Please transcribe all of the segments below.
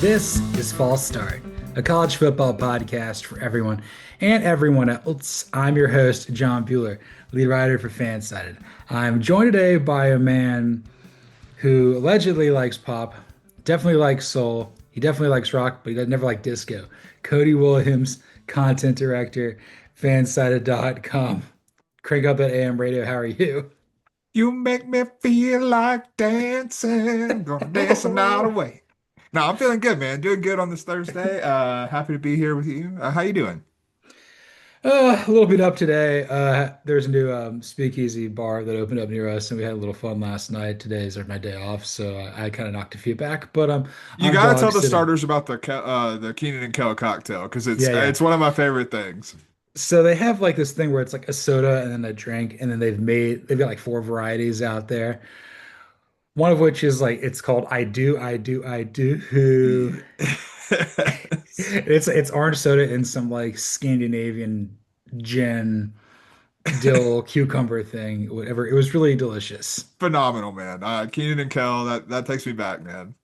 This is False Start, a college football podcast for everyone and everyone else. I'm your host, John Buhler, lead writer for Fansided. I'm joined today by a man who allegedly likes pop, definitely likes soul, he definitely likes rock, but he doesn't never like disco. Cody Williams, content director, fansided.com. Crank up that AM radio. How are you? You make me feel like dancing. Gonna dance the night away. No, I'm feeling good, man. Doing good on this Thursday. Happy to be here with you. How you doing? A little bit up today. There's a new speakeasy bar that opened up near us, and we had a little fun last night. Today's my day off, so I kind of knocked a few back. But You I'm gotta dog tell the sitting. starters about the Keenan and Kel cocktail because it's Yeah, yeah. it's one of my favorite things. So they have like this thing where it's like a soda and then a drink, and then they've got like four varieties out there. One of which is like it's called I Do, I Do, I Do. It's orange soda and some like Scandinavian gin dill cucumber thing, whatever. It was really delicious. Phenomenal, man. Keenan and Kel, that takes me back, man.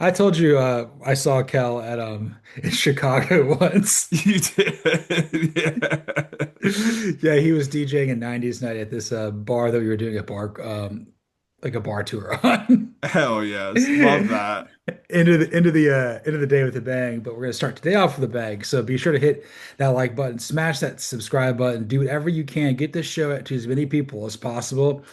I told you I saw Cal at in Chicago once. You did, yeah. Yeah, he was DJing a 90s night at this bar that we were doing a bar tour on. Hell yes, love that. Into the day with a bang, but we're gonna start today off with a bang. So be sure to hit that like button, smash that subscribe button, do whatever you can, get this show out to as many people as possible.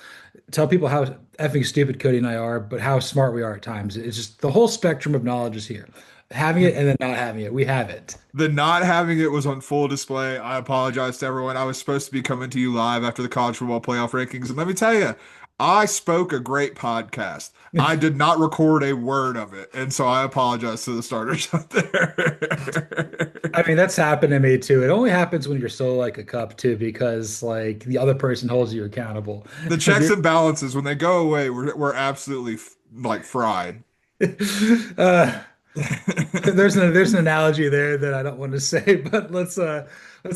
Tell people how effing stupid Cody and I are, but how smart we are at times. It's just the whole spectrum of knowledge is here. Having it and then not having it. We have it. The not having it was on full display. I apologize to everyone. I was supposed to be coming to you live after the college football playoff rankings. And let me tell you, I spoke a great podcast. I did not record a word of it. And so I apologize to the starters out there. I mean, that's happened to me too. It only happens when you're so like a cup too, because like the other person holds you accountable. The checks and balances, when they go away, we're absolutely like fried. uh, there's an analogy there that I don't want to say, but let's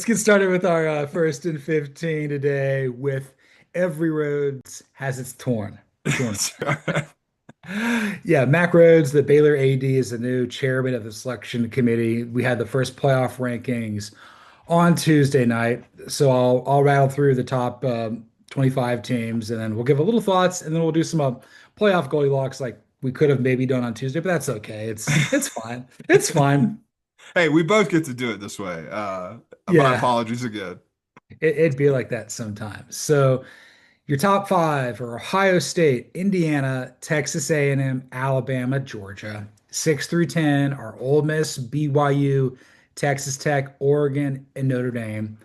get started with our first and 15 today with every road has its torn. Yeah, Mac Rhodes, the Baylor AD, is the new chairman of the selection committee. We had the first playoff rankings on Tuesday night, so I'll rattle through the top 25 teams, and then we'll give a little thoughts, and then we'll do some playoff Goldilocks like we could have maybe done on Tuesday, but that's okay. It's fine. It's fine. Hey, we both get to do it this way. My Yeah, apologies again. it'd be like that sometimes. So your top five are Ohio State, Indiana, Texas A&M, Alabama, Georgia. 6 through 10 are Ole Miss, BYU, Texas Tech, Oregon, and Notre Dame.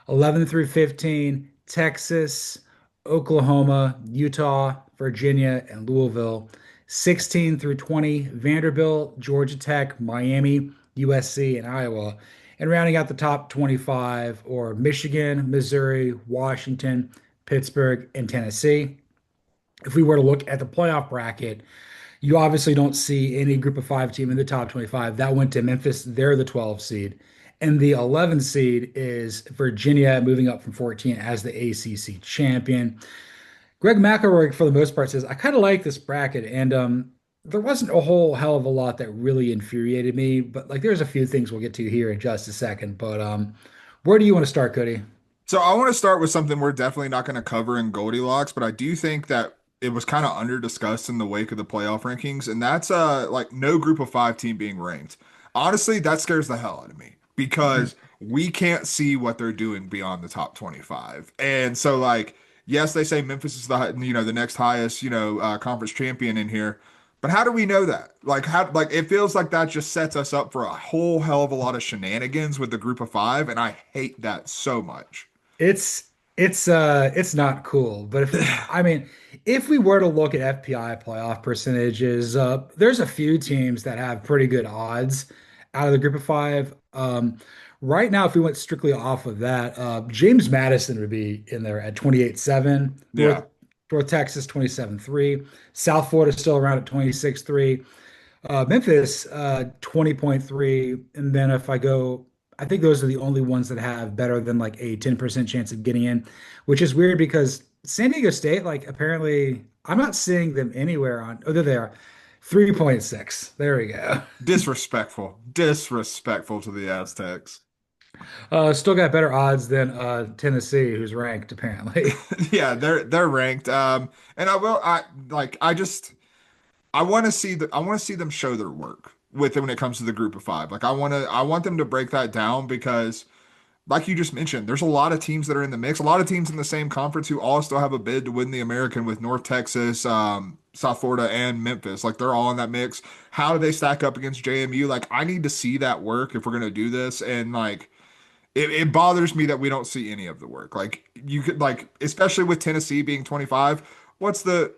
11 through 15, Texas, Oklahoma, Utah, Virginia, and Louisville. 16 through 20, Vanderbilt, Georgia Tech, Miami, USC, and Iowa. And rounding out the top 25 or Michigan, Missouri, Washington, Pittsburgh, and Tennessee. If we were to look at the playoff bracket, you obviously don't see any group of five team in the top 25. That went to Memphis. They're the 12 seed. And the 11 seed is Virginia, moving up from 14 as the ACC champion. Greg McElroy, for the most part, says, I kind of like this bracket. And there wasn't a whole hell of a lot that really infuriated me. But like, there's a few things we'll get to here in just a second. But where do you want to start, Cody? So I want to start with something we're definitely not going to cover in Goldilocks, but I do think that it was kind of under discussed in the wake of the playoff rankings, and that's like no group of five team being ranked. Honestly, that scares the hell out of me because we can't see what they're doing beyond the top 25. And so like, yes, they say Memphis is the next highest, conference champion in here. But how do we know that? Like it feels like that just sets us up for a whole hell of a lot of shenanigans with the group of five, and I hate that so much. It's it's not cool. But I mean, if we were to look at FPI playoff percentages, there's a few teams that have pretty good odds out of the group of five. Right now, if we went strictly off of that, James Madison would be in there at 28-7. Yeah. North Texas 27-3. South Florida still around at 26-3. Memphis 20.3. And then if I go, I think those are the only ones that have better than like a 10% chance of getting in, which is weird because San Diego State, like apparently I'm not seeing them anywhere on, oh, there they are. 3.6. There we go. Disrespectful. Disrespectful to the Aztecs. Still got better odds than Tennessee, who's ranked apparently. Yeah, they're ranked. And I want to see I want to see them show their work with when it comes to the group of five. Like I want them to break that down because like you just mentioned, there's a lot of teams that are in the mix, a lot of teams in the same conference who all still have a bid to win the American with North Texas, South Florida, and Memphis. Like they're all in that mix. How do they stack up against JMU? Like I need to see that work if we're gonna do this. And like it bothers me that we don't see any of the work. Like you could like, especially with Tennessee being 25, what's the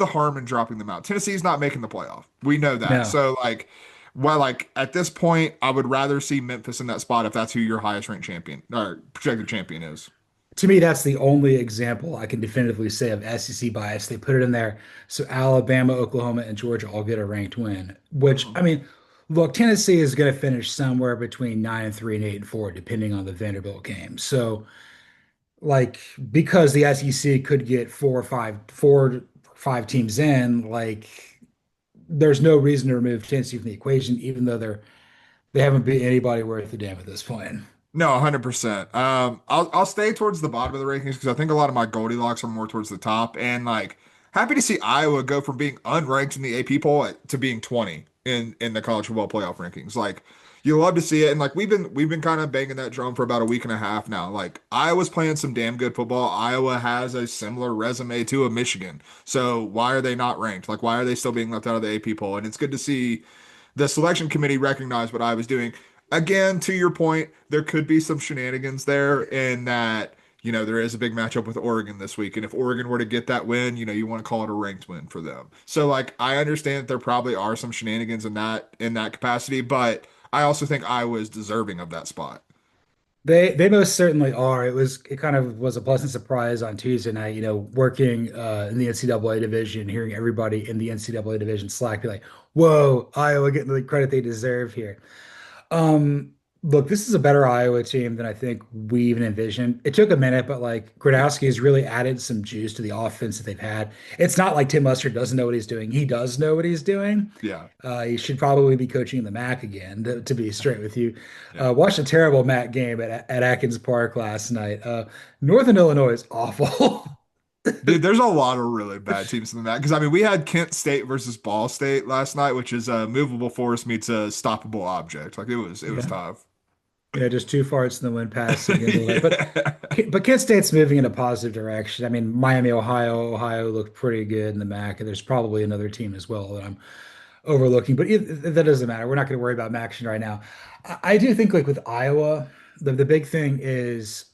harm in dropping them out? Tennessee's not making the playoff. We know that. No. So like, well, like at this point, I would rather see Memphis in that spot if that's who your highest ranked champion or projected champion is. To me, that's the only example I can definitively say of SEC bias. They put it in there so Alabama, Oklahoma, and Georgia all get a ranked win. Which, Mhm. I mean, look, Tennessee is going to finish somewhere between 9-3 and 8-4, depending on the Vanderbilt game. So, like, because the SEC could get four or five teams in, like, there's no reason to remove Tennessee from the equation, even though they haven't beat anybody worth a damn at this point. No, 100%. I'll stay towards the bottom of the rankings because I think a lot of my Goldilocks are more towards the top. And like, happy to see Iowa go from being unranked in the AP poll to being 20 in the college football playoff rankings. Like, you love to see it. And like, we've been kind of banging that drum for about a week and a half now. Like, Iowa's playing some damn good football. Iowa has a similar resume to a Michigan. So why are they not ranked? Like, why are they still being left out of the AP poll? And it's good to see the selection committee recognized what I was doing. Again, to your point, there could be some shenanigans there in that, there is a big matchup with Oregon this week. And if Oregon were to get that win, you want to call it a ranked win for them. So like I understand that there probably are some shenanigans in that capacity, but I also think Iowa is deserving of that spot. They most certainly are. It kind of was a pleasant surprise on Tuesday night, working in the NCAA division, hearing everybody in the NCAA division Slack be like, "Whoa, Iowa getting the credit they deserve here." Um, Look, this is a better Iowa team than I think we even envisioned. It took a minute, but like Gradowski has really added some juice to the offense that they've had. It's not like Tim Mustard doesn't know what he's doing. He does know what he's doing. Yeah. He should probably be coaching in the MAC again, to be straight with you. Yeah. Watched a terrible MAC game at Atkins Park last night. Northern Illinois is awful. Dude, there's a lot of really bad teams in the MAC. Because I mean, we had Kent State versus Ball State last night, which is a movable force meets a stoppable object. Like it was Yeah. tough. Yeah, just two farts in the wind passing into the light. Yeah. But Kent State's moving in a positive direction. I mean, Miami, Ohio looked pretty good in the MAC, and there's probably another team as well that I'm overlooking. But that doesn't matter. We're not going to worry about action right now. I do think like with Iowa, the big thing is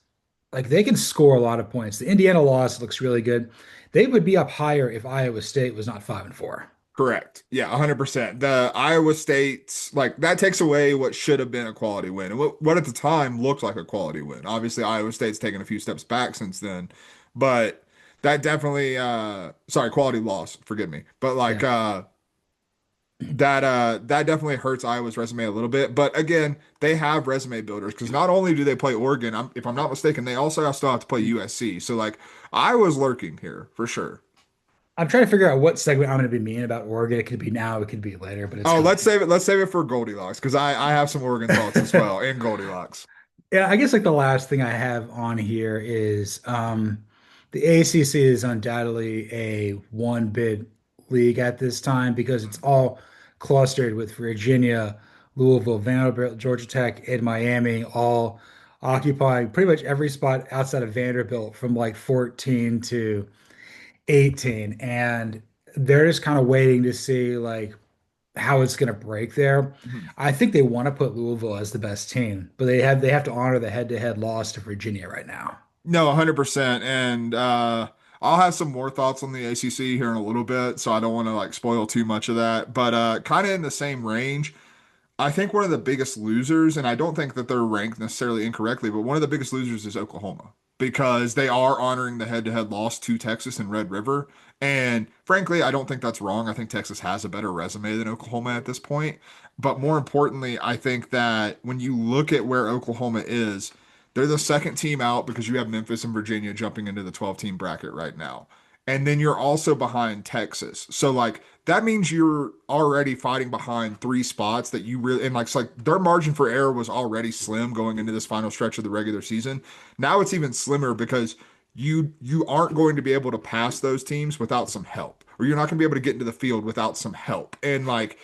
like they can score a lot of points. The Indiana loss looks really good. They would be up higher if Iowa State was not 5-4. Correct. Yeah, 100%. The Iowa State's like that takes away what should have been a quality win and what at the time looked like a quality win. Obviously, Iowa State's taken a few steps back since then, but that definitely sorry, quality loss, forgive me. But like Yeah. that definitely hurts Iowa's resume a little bit. But again, they have resume builders because not only do they play Oregon, if I'm not mistaken, they also still have to play USC. So like Iowa's lurking here for sure. I'm trying to figure out what segment I'm going to be mean about Oregon. It could be now, it could be later, but it's Oh, coming. let's save it for Goldilocks because I have some Oregon thoughts as well in Goldilocks. Yeah, I guess like the last thing I have on here is the ACC is undoubtedly a one bid league at this time because it's all clustered with Virginia, Louisville, Vanderbilt, Georgia Tech, and Miami all occupying pretty much every spot outside of Vanderbilt from like 14 to 18. And they're just kind of waiting to see like how it's going to break there. Mhm. I think they want to put Louisville as the best team, but they have to honor the head-to-head loss to Virginia right now. No, 100%. And I'll have some more thoughts on the ACC here in a little bit, so I don't want to like spoil too much of that. But kind of in the same range. I think one of the biggest losers, and I don't think that they're ranked necessarily incorrectly, but one of the biggest losers is Oklahoma because they are honoring the head-to-head loss to Texas and Red River. And frankly, I don't think that's wrong. I think Texas has a better resume than Oklahoma at this point. But more importantly, I think that when you look at where Oklahoma is, they're the second team out because you have Memphis and Virginia jumping into the 12-team bracket right now. and then you're also behind Texas. So like that means you're already fighting behind three spots that you really and like it's like their margin for error was already slim going into this final stretch of the regular season. Now it's even slimmer because you aren't going to be able to pass those teams without some help, or you're not going to be able to get into the field without some help. And like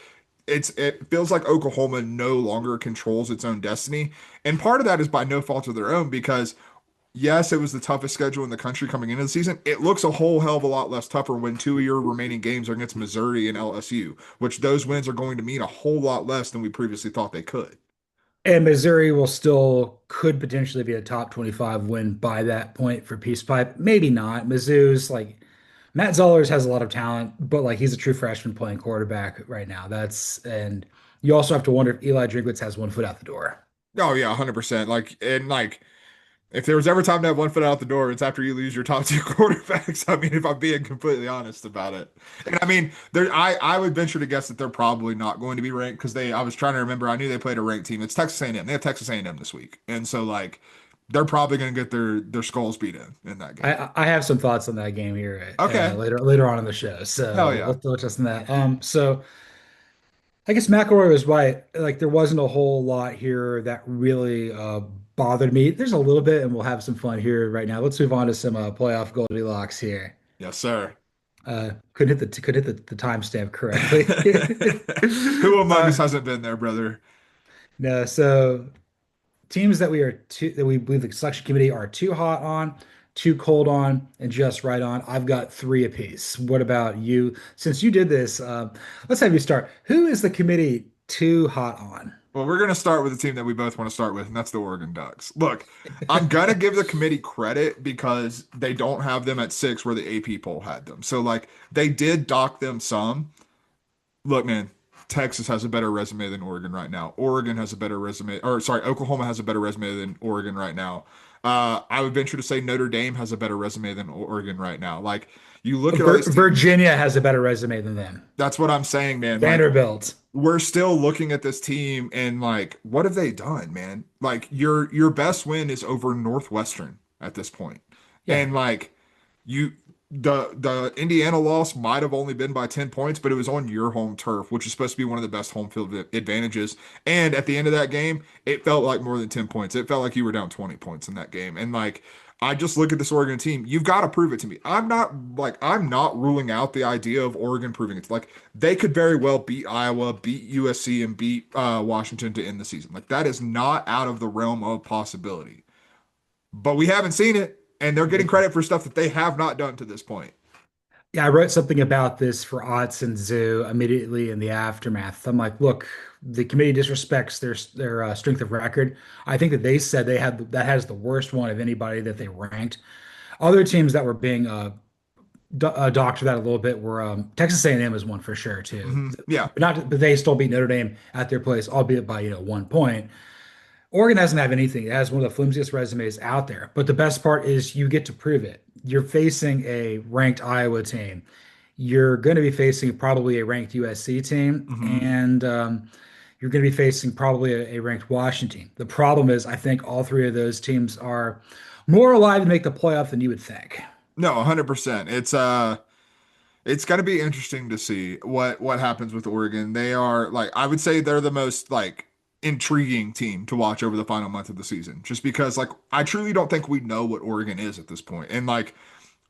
it feels like Oklahoma no longer controls its own destiny. And part of that is by no fault of their own because yes, it was the toughest schedule in the country coming into the season. It looks a whole hell of a lot less tougher when two of your remaining games are against Missouri and LSU, which those wins are going to mean a whole lot less than we previously thought they could. And Missouri will still could potentially be a top 25 win by that point for Peace Pipe. Maybe not. Mizzou's like Matt Zollers has a lot of talent, but like he's a true freshman playing quarterback right now. And you also have to wonder if Eli Drinkwitz has one foot out the door. Oh yeah, 100%. Like if there was ever time to have one foot out the door, it's after you lose your top two quarterbacks. I mean, if I'm being completely honest about it. And I mean, I would venture to guess that they're probably not going to be ranked because I was trying to remember, I knew they played a ranked team. It's Texas A&M. They have Texas A&M this week. And so like they're probably going to get their skulls beat in that game. I have some thoughts on that game here Okay. later on in the show. Hell So yeah. let's just on that. So I guess McElroy was right. Like there wasn't a whole lot here that really bothered me. There's a little bit, and we'll have some fun here right now. Let's move on to some playoff Goldilocks here. Yes, sir. Couldn't hit the timestamp correctly. Who among us Uh, hasn't been there, brother? no, so teams that we believe the selection committee are too hot on, too cold on, and just right on. I've got three apiece. What about you? Since you did this, let's have you start. Who is the committee too hot on? Well, we're going to start with the team that we both want to start with, and that's the Oregon Ducks. Look, I'm going to give the committee credit because they don't have them at six where the AP poll had them. So, like, they did dock them some. Look, man, Texas has a better resume than Oregon right now. Oregon has a better resume, or sorry, Oklahoma has a better resume than Oregon right now. I would venture to say Notre Dame has a better resume than Oregon right now. Like, you look at all these teams, Virginia has a better resume than them. that's what I'm saying, man. Like, Vanderbilt. we're still looking at this team and like, what have they done, man? Like your best win is over Northwestern at this point. Yeah. And like you the Indiana loss might have only been by 10 points, but it was on your home turf, which is supposed to be one of the best home field advantages. And at the end of that game, it felt like more than 10 points. It felt like you were down 20 points in that game. And like I just look at this Oregon team. You've got to prove it to me. I'm not ruling out the idea of Oregon proving it. Like they could very well beat Iowa, beat USC, and beat Washington to end the season. Like that is not out of the realm of possibility. But we haven't seen it, and they're getting credit for stuff that they have not done to this point. Yeah, I wrote something about this for Otts and Zoo immediately in the aftermath. I'm like, look, the committee disrespects their strength of record. I think that they said they had that has the worst one of anybody that they ranked. Other teams that were being docked for that a little bit were Texas A&M is one for sure too. Yeah. But they still beat Notre Dame at their place, albeit by 1 point. Oregon doesn't have anything. It has one of the flimsiest resumes out there. But the best part is you get to prove it. You're facing a ranked Iowa team. You're going to be facing probably a ranked USC team, hmm and you're going to be facing probably a ranked Washington. The problem is, I think all three of those teams are more alive to make the playoff than you would think. No, 100%. It's going to be interesting to see what happens with Oregon. They are like I would say they're the most like intriguing team to watch over the final month of the season just because like I truly don't think we know what Oregon is at this point. And like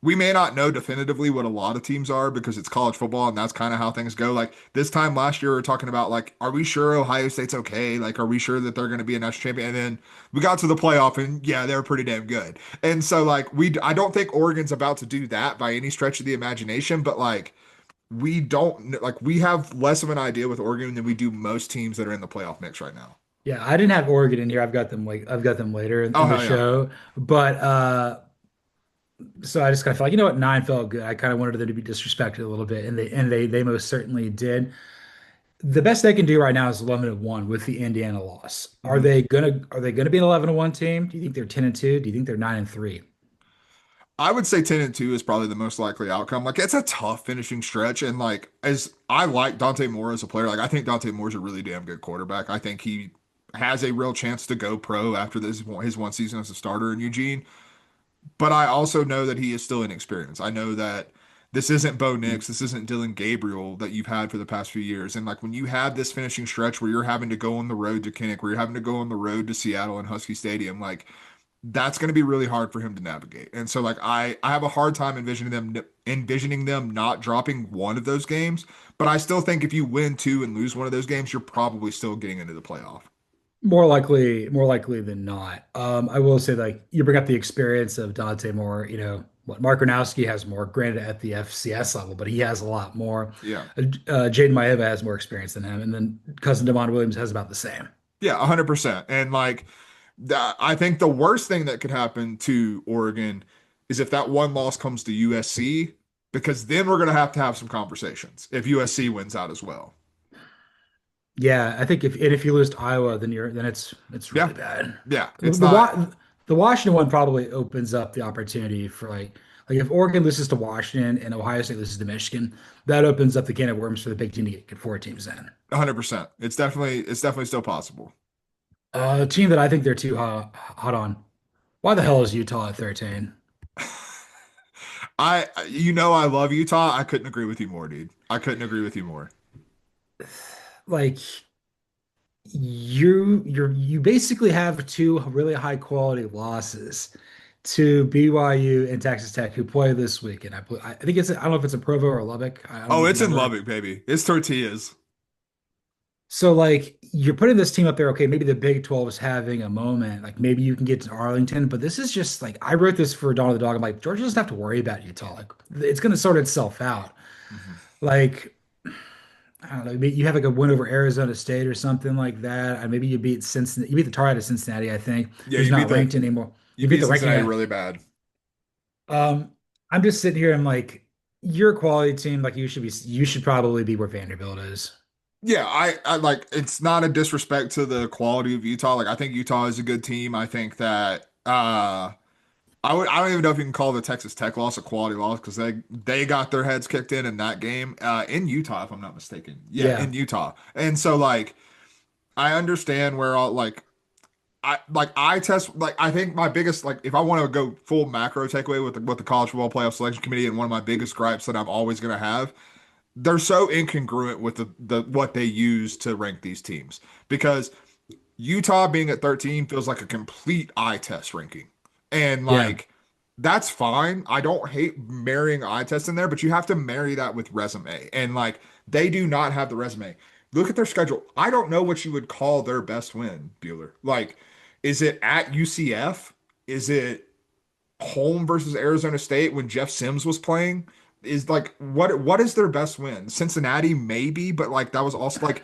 we may not know definitively what a lot of teams are because it's college football and that's kind of how things go. Like this time last year, we were talking about like, are we sure Ohio State's okay? Like, are we sure that they're going to be a national champion? And then we got to the playoff and yeah, they're pretty damn good. And so like I don't think Oregon's about to do that by any stretch of the imagination, but like we don't like we have less of an idea with Oregon than we do most teams that are in the playoff mix right now. Yeah, I didn't have Oregon in here. I've got them later Oh in the hell yeah. show, but so I just kind of felt like, what, nine felt good. I kind of wanted them to be disrespected a little bit, and they most certainly did. The best they can do right now is 11-1 with the Indiana loss. Mhm. Are they gonna be an 11-1 team? Do you think they're 10-2? Do you think they're 9-3? I would say 10-2 is probably the most likely outcome. Like it's a tough finishing stretch. And like as I like Dante Moore as a player, like I think Dante Moore's a really damn good quarterback. I think he has a real chance to go pro after this his one season as a starter in Eugene. But I also know that he is still inexperienced. I know that This isn't Bo Nix. This isn't Dylan Gabriel that you've had for the past few years. And like when you have this finishing stretch where you're having to go on the road to Kinnick, where you're having to go on the road to Seattle and Husky Stadium, like that's going to be really hard for him to navigate. And so like I have a hard time envisioning them not dropping one of those games, but I still think if you win two and lose one of those games, you're probably still getting into the playoff. More likely than not. I will say, like you bring up the experience of Dante Moore. What Mark Gronowski has more, granted at the FCS level, but he has a lot more. Yeah. Jaden Maeva has more experience than him, and then cousin Demond Williams has about the same. Yeah, 100%. And like I think the worst thing that could happen to Oregon is if that one loss comes to USC, because then we're going to have some conversations if USC wins out as well. Yeah, I think if you lose to Iowa, then it's Yeah. really bad. Yeah. The, It's the not Wa- the Washington one probably opens up the opportunity for like if Oregon loses to Washington and Ohio State loses to Michigan, that opens up the can of worms for the Big Ten to get four teams in. 100%. It's definitely still possible. A team that I think they're too hot on. Why the hell is Utah at 13? I love Utah. I couldn't agree with you more, dude. I couldn't agree with you more. Like you basically have two really high quality losses to BYU and Texas Tech who play this week. And I think I don't know if it's in Provo or Lubbock. I Oh, don't it's in remember. Lubbock, baby. It's tortillas. So like you're putting this team up there, okay, maybe the Big 12 is having a moment. Like maybe you can get to Arlington, but this is just like I wrote this for Dawn of the Dog. I'm like, Georgia doesn't have to worry about Utah. Like it's gonna sort itself out. Mhm. Like I don't know, maybe you have like a win over Arizona State or something like that. And maybe you beat Cincinnati, you beat the tar out of Cincinnati, I think, Yeah, who's not ranked anymore. you You beat beat the ranking Cincinnati guy. really bad. I'm just sitting here, I'm like, you're a quality team, like you should probably be where Vanderbilt is. Yeah, I like it's not a disrespect to the quality of Utah. Like I think Utah is a good team. I think that I don't even know if you can call the Texas Tech loss a quality loss because they got their heads kicked in that game in Utah if I'm not mistaken. Yeah, Yeah. in Utah. And so like I understand where all like I test like I think my biggest like if I want to go full macro takeaway with the college football playoff selection committee and one of my biggest gripes that I'm always going to have, they're so incongruent with the what they use to rank these teams because Utah being at 13 feels like a complete eye test ranking. And Yeah. like that's fine. I don't hate marrying eye test in there, but you have to marry that with resume. And like they do not have the resume. Look at their schedule. I don't know what you would call their best win, Bueller. Like, is it at UCF? Is it home versus Arizona State when Jeff Sims was playing? Is like what is their best win? Cincinnati maybe, but like that was also like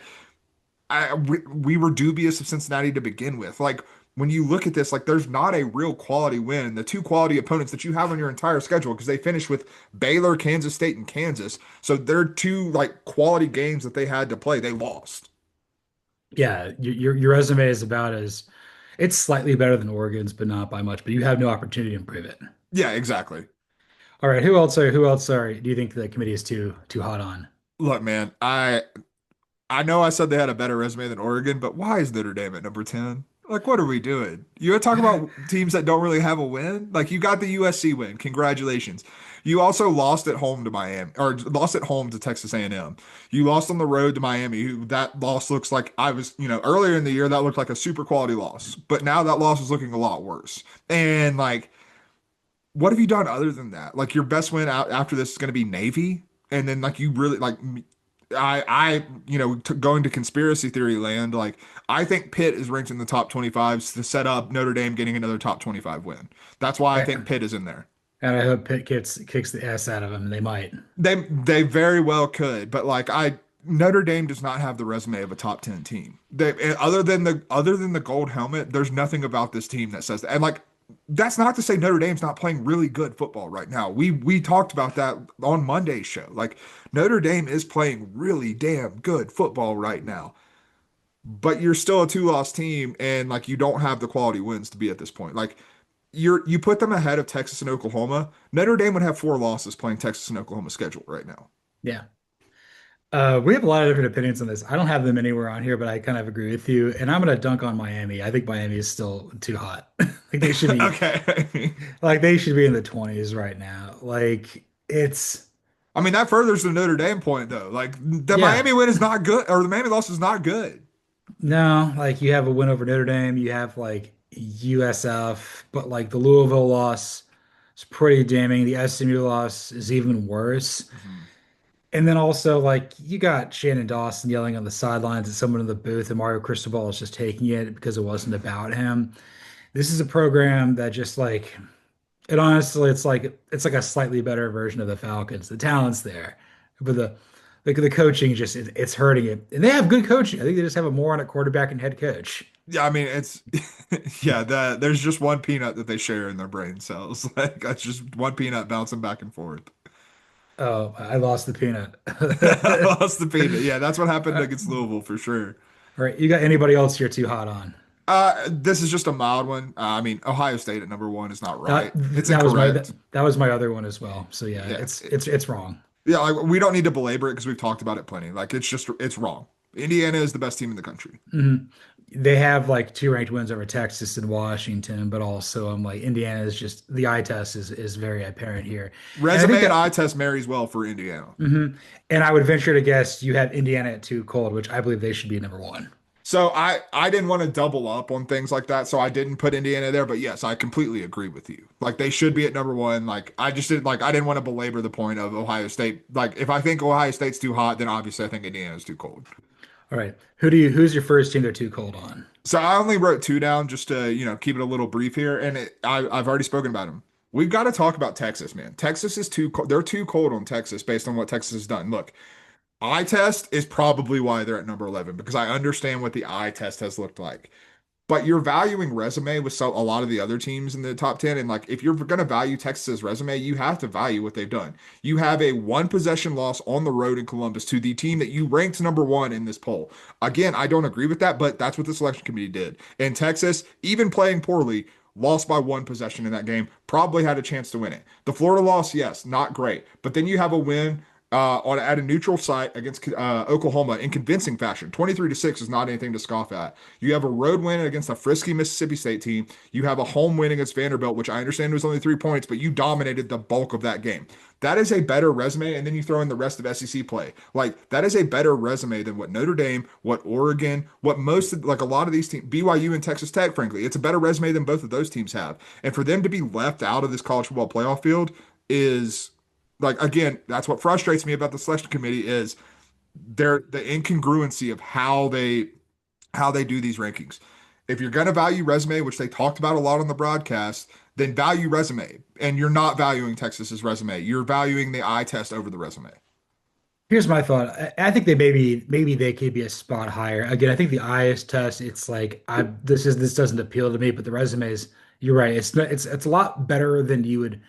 we were dubious of Cincinnati to begin with. Like when you look at this, like there's not a real quality win. The two quality opponents that you have on your entire schedule, because they finished with Baylor, Kansas State, and Kansas. So they're two like quality games that they had to play. They lost. Yeah. Your resume is about as it's slightly better than Oregon's, but not by much, but you have no opportunity to improve it. Yeah, exactly. All right, who else are do you think the committee is too hot on? Look, man, I know I said they had a better resume than Oregon, but why is Notre Dame at number 10? Like, what are we doing? You want to talk about teams that don't really have a win? Like, you got the USC win. Congratulations. You also lost at home to Miami, or lost at home to Texas A&M. You lost on the road to Miami, who that loss looks like earlier in the year, that looked like a super quality loss. But now that loss is looking a lot worse. And, like, what have you done other than that? Like, your best win out after this is going to be Navy? And then, like, you really, like, going to conspiracy theory land, like I think Pitt is ranked in the top 25s to set up Notre Dame getting another top 25 win. That's why I think And Pitt is in there. I hope Pitt kicks the ass out of them. They might. They very well could, but like Notre Dame does not have the resume of a top 10 team. Other than the gold helmet, there's nothing about this team that says that. And like that's not to say Notre Dame's not playing really good football right now. We talked about that on Monday's show. Like Notre Dame is playing really damn good football right now. But you're still a two-loss team and like you don't have the quality wins to be at this point. Like you put them ahead of Texas and Oklahoma. Notre Dame would have four losses playing Texas and Oklahoma schedule right now. Yeah. We have a lot of different opinions on this. I don't have them anywhere on here, but I kind of agree with you. And I'm gonna dunk on Miami. I think Miami is still too hot. Like they should be Okay. like they should be in the 20s right now. Like it's I mean, that furthers the Notre Dame point though. Like the Yeah. Miami win is not good, or the Miami loss is not good. No, like you have a win over Notre Dame, you have like USF, but like the Louisville loss is pretty damning. The SMU loss is even worse. Mhm. And then also like you got Shannon Dawson yelling on the sidelines at someone in the booth, and Mario Cristobal is just taking it because it wasn't about him. This is a program that just like it honestly, it's like a slightly better version of the Falcons. The talent's there, but the coaching just it's hurting it. And they have good coaching. I think they just have a moron at quarterback and head coach. Yeah, I mean it's yeah, there's just one peanut that they share in their brain cells. Like that's just one peanut bouncing back and forth. Oh, I lost the peanut. I lost the peanut. Yeah, that's what happened All against Louisville for sure. right, you got anybody else you're too hot on? This is just a mild one. I mean, Ohio State at number one is not That right. It's that was my that, incorrect. that was my other one as well. So yeah, Yeah, it's wrong. yeah. Like we don't need to belabor it because we've talked about it plenty. Like it's wrong. Indiana is the best team in the country. Mhm. They have like two ranked wins over Texas and Washington, but also I'm like Indiana is just the eye test is very apparent here, and I think Resume and that. eye test marries well for Indiana. Mhm. And I would venture to guess you have Indiana at two cold, which I believe they should be number one. So I didn't want to double up on things like that, so I didn't put Indiana there. But yes, I completely agree with you. Like they should be at number one. Like I just didn't like I didn't want to belabor the point of Ohio State. Like if I think Ohio State's too hot, then obviously I think Indiana's too cold. All right. Who's your first team they're too cold on? So I only wrote two down just to keep it a little brief here, and I've already spoken about them. We've got to talk about Texas, man. Texas is too cold. They're too cold on Texas based on what Texas has done. Look, eye test is probably why they're at number 11 because I understand what the eye test has looked like. But you're valuing resume with a lot of the other teams in the top 10. And like, if you're going to value Texas's resume, you have to value what they've done. You have a one possession loss on the road in Columbus to the team that you ranked number one in this poll. Again, I don't agree with that, but that's what the selection committee did. And Texas, even playing poorly, lost by one possession in that game, probably had a chance to win it. The Florida loss, yes, not great. But then you have a win on at a neutral site against Oklahoma in convincing fashion. 23-6 is not anything to scoff at. You have a road win against a frisky Mississippi State team. You have a home win against Vanderbilt, which I understand was only 3 points, but you dominated the bulk of that game. That is a better resume, and then you throw in the rest of SEC play. Like that is a better resume than what Notre Dame, what Oregon, what most like a lot of these teams, BYU and Texas Tech, frankly, it's a better resume than both of those teams have. And for them to be left out of this college football playoff field is like again, that's what frustrates me about the selection committee is the incongruency of how they do these rankings. If you're going to value resume, which they talked about a lot on the broadcast, then value resume. And you're not valuing Texas's resume. You're valuing the eye test over the resume. Here's my thought. I think they maybe they could be a spot higher. Again, I think the IS test, it's like this doesn't appeal to me, but the resumes, you're right. It's a lot better than you would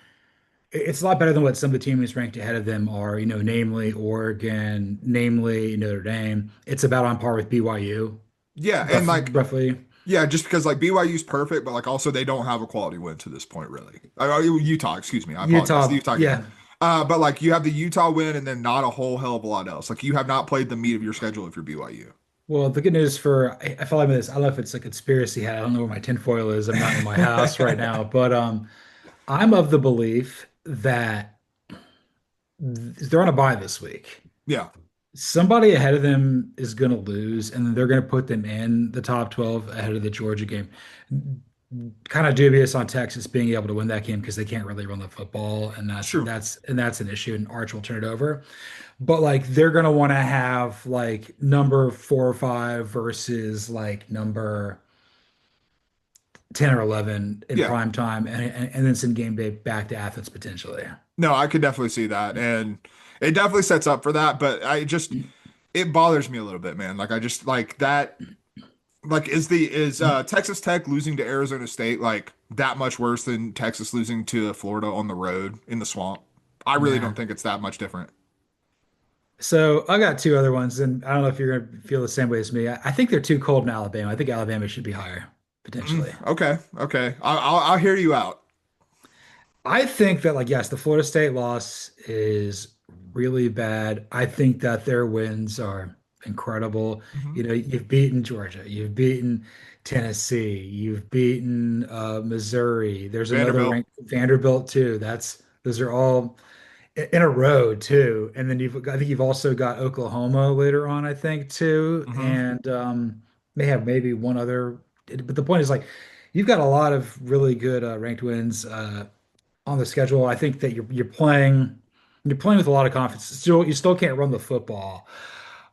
it's a lot better than what some of the teams ranked ahead of them are, namely Oregon, namely Notre Dame. It's about on par with BYU, Yeah, and like roughly. yeah, just because like BYU's perfect, but like also they don't have a quality win to this point, really. Utah, excuse me, I apologize. The Utah, Utah game. yeah. But like you have the Utah win and then not a whole hell of a lot else. Like you have not played the meat of your schedule if you're BYU. Well, the good news I follow this. I don't know if it's a conspiracy hat. I don't know where my tinfoil is. I'm not in my house right now, but I'm of the belief that they're on a bye this week. Yeah, Somebody ahead of them is going to lose, and then they're going to put them in the top 12 ahead of the Georgia game. Kind of dubious on Texas being able to win that game because they can't really run the football, and it's that's true. that's and that's an issue, and Arch will turn it over. But like they're going to want to have like number 4 or 5 versus like number 10 or 11 in Yeah. prime time, and then send game day back to Athens potentially. No, I could definitely see that. And it definitely sets up for that, but it bothers me a little bit, man. Like I just like that like is Texas Tech losing to Arizona State like that much worse than Texas losing to Florida on the road in the swamp? I really don't Nah. think it's that much different. So I got two other ones, and I don't know if you're gonna feel the same way as me. I think they're too cold in Alabama. I think Alabama should be higher, potentially. Okay, okay. I'll hear you out. I think that, like, yes, the Florida State loss is really bad. I think that their wins are incredible. Mhm. You've beaten Georgia, you've beaten Tennessee, you've beaten Missouri. There's another Vanderbilt. ranked Vanderbilt too. Those are all. in a row too. And then I think you've also got Oklahoma later on, I think too, Hmm. and may have maybe one other. But the point is like you've got a lot of really good ranked wins on the schedule. I think that you're playing with a lot of confidence. Still, you still can't run the football.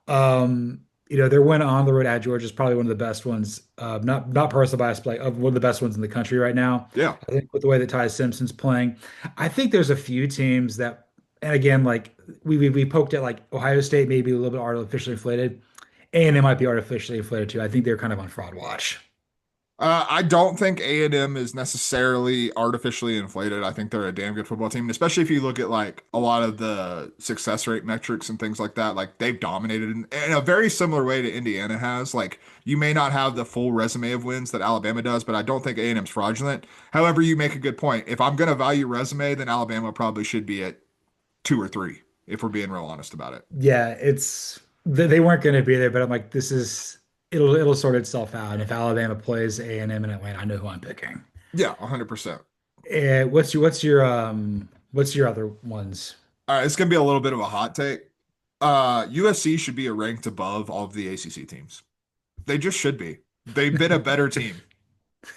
Their win on the road at Georgia is probably one of the best ones. Not personal bias, but like, of one of the best ones in the country right now. Yeah. I think with the way that Ty Simpson's playing, I think there's a few teams that, and again, like we poked at like Ohio State maybe a little bit artificially inflated, and it might be artificially inflated too. I think they're kind of on fraud watch. I don't think A&M is necessarily artificially inflated. I think they're a damn good football team, and especially if you look at like a lot of the success rate metrics and things like that. Like they've dominated in a very similar way to Indiana has. Like you may not have the full resume of wins that Alabama does, but I don't think A&M's fraudulent. However, you make a good point. If I'm going to value resume, then Alabama probably should be at two or three, if we're being real honest about it. Yeah, they weren't going to be there, but I'm like, it'll sort itself out. And if Alabama plays A&M in Atlanta, I know who I'm picking. Yeah, 100%. What's your other ones? All right, it's gonna be a little bit of a hot take. USC should be ranked above all of the ACC teams. They just should be. They've been a better team,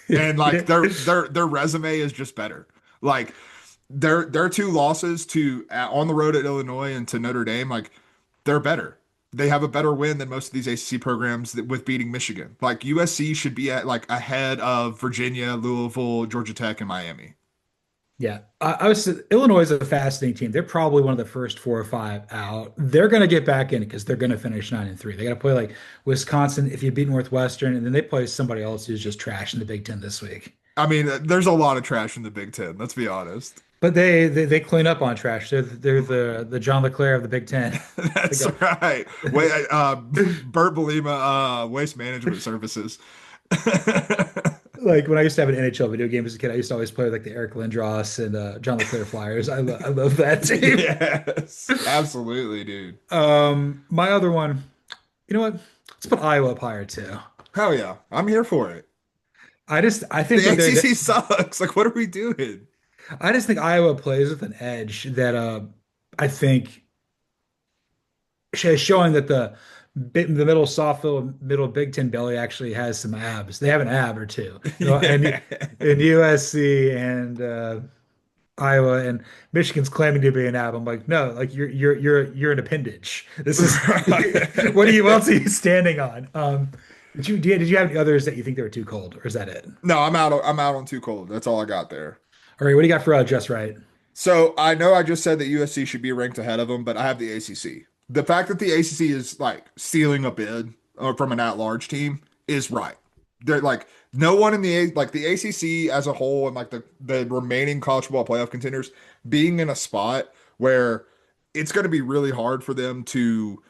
and like their resume is just better. Like their two losses to on the road at Illinois and to Notre Dame, like they're better. They have a better win than most of these ACC programs with beating Michigan. Like USC should be at like ahead of Virginia, Louisville, Georgia Tech, and Miami. Yeah, I was Illinois is a fascinating team. They're probably one of the first 4 or 5 out. They're going to get back in because they're going to finish 9-3. They got to play like Wisconsin if you beat Northwestern, and then they play somebody else who's just trash in the Big Ten this week. I mean, there's a lot of trash in the Big Ten. Let's be honest. But they clean up on trash. They're the John LeClaire of the Big Ten. They That's go, right. Wait, Bert Belima, Waste Management Services. like when I used to have an NHL video game as a kid, I used to always play with like the Eric Lindros and John LeClaire Flyers. I love that team. Yes, absolutely, dude. My other one, you know what? Let's put Iowa up higher too. Hell yeah, I'm here for it. I think The that ACC sucks. Like, what are we doing? I just think Iowa plays with an edge that I think showing that the middle softball middle Big Ten belly actually has some abs. They have an ab or two. And Yeah. in USC and Iowa and Michigan's claiming to be an ab. I'm like, no, like you're an appendage. This is Right. what else are you standing on? Did you have any others that you think they were too cold, or is that it? No, I'm out on too cold. That's all I got there. All right, what do you got for just right? So I know I just said that USC should be ranked ahead of them, but I have the ACC. The fact that the ACC is like stealing a bid from an at-large team is right. They're like no one in like the ACC as a whole and like the remaining college football playoff contenders being in a spot where it's going to be really hard for them to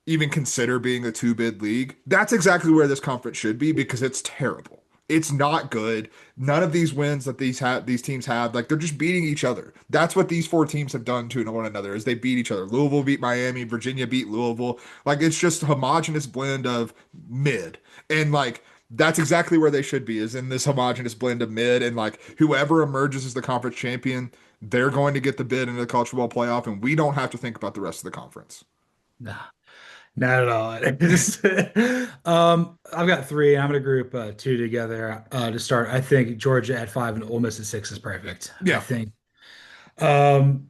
even consider being a two-bid league. That's exactly where this conference should be because it's terrible. It's not good. None of these wins that these teams have, like they're just beating each other. That's what these four teams have done to one another is they beat each other. Louisville beat Miami, Virginia beat Louisville. Like it's just a homogenous blend of mid. And like that's exactly where they should be, is in this homogenous blend of mid. And like whoever emerges as the conference champion, they're going to get the bid into the college football playoff, and we don't have to think about the rest of the conference. No. Not at all. I've got three. I'm gonna group two together to start. I think Georgia at 5 and Ole Miss at 6 is perfect. I Yeah. think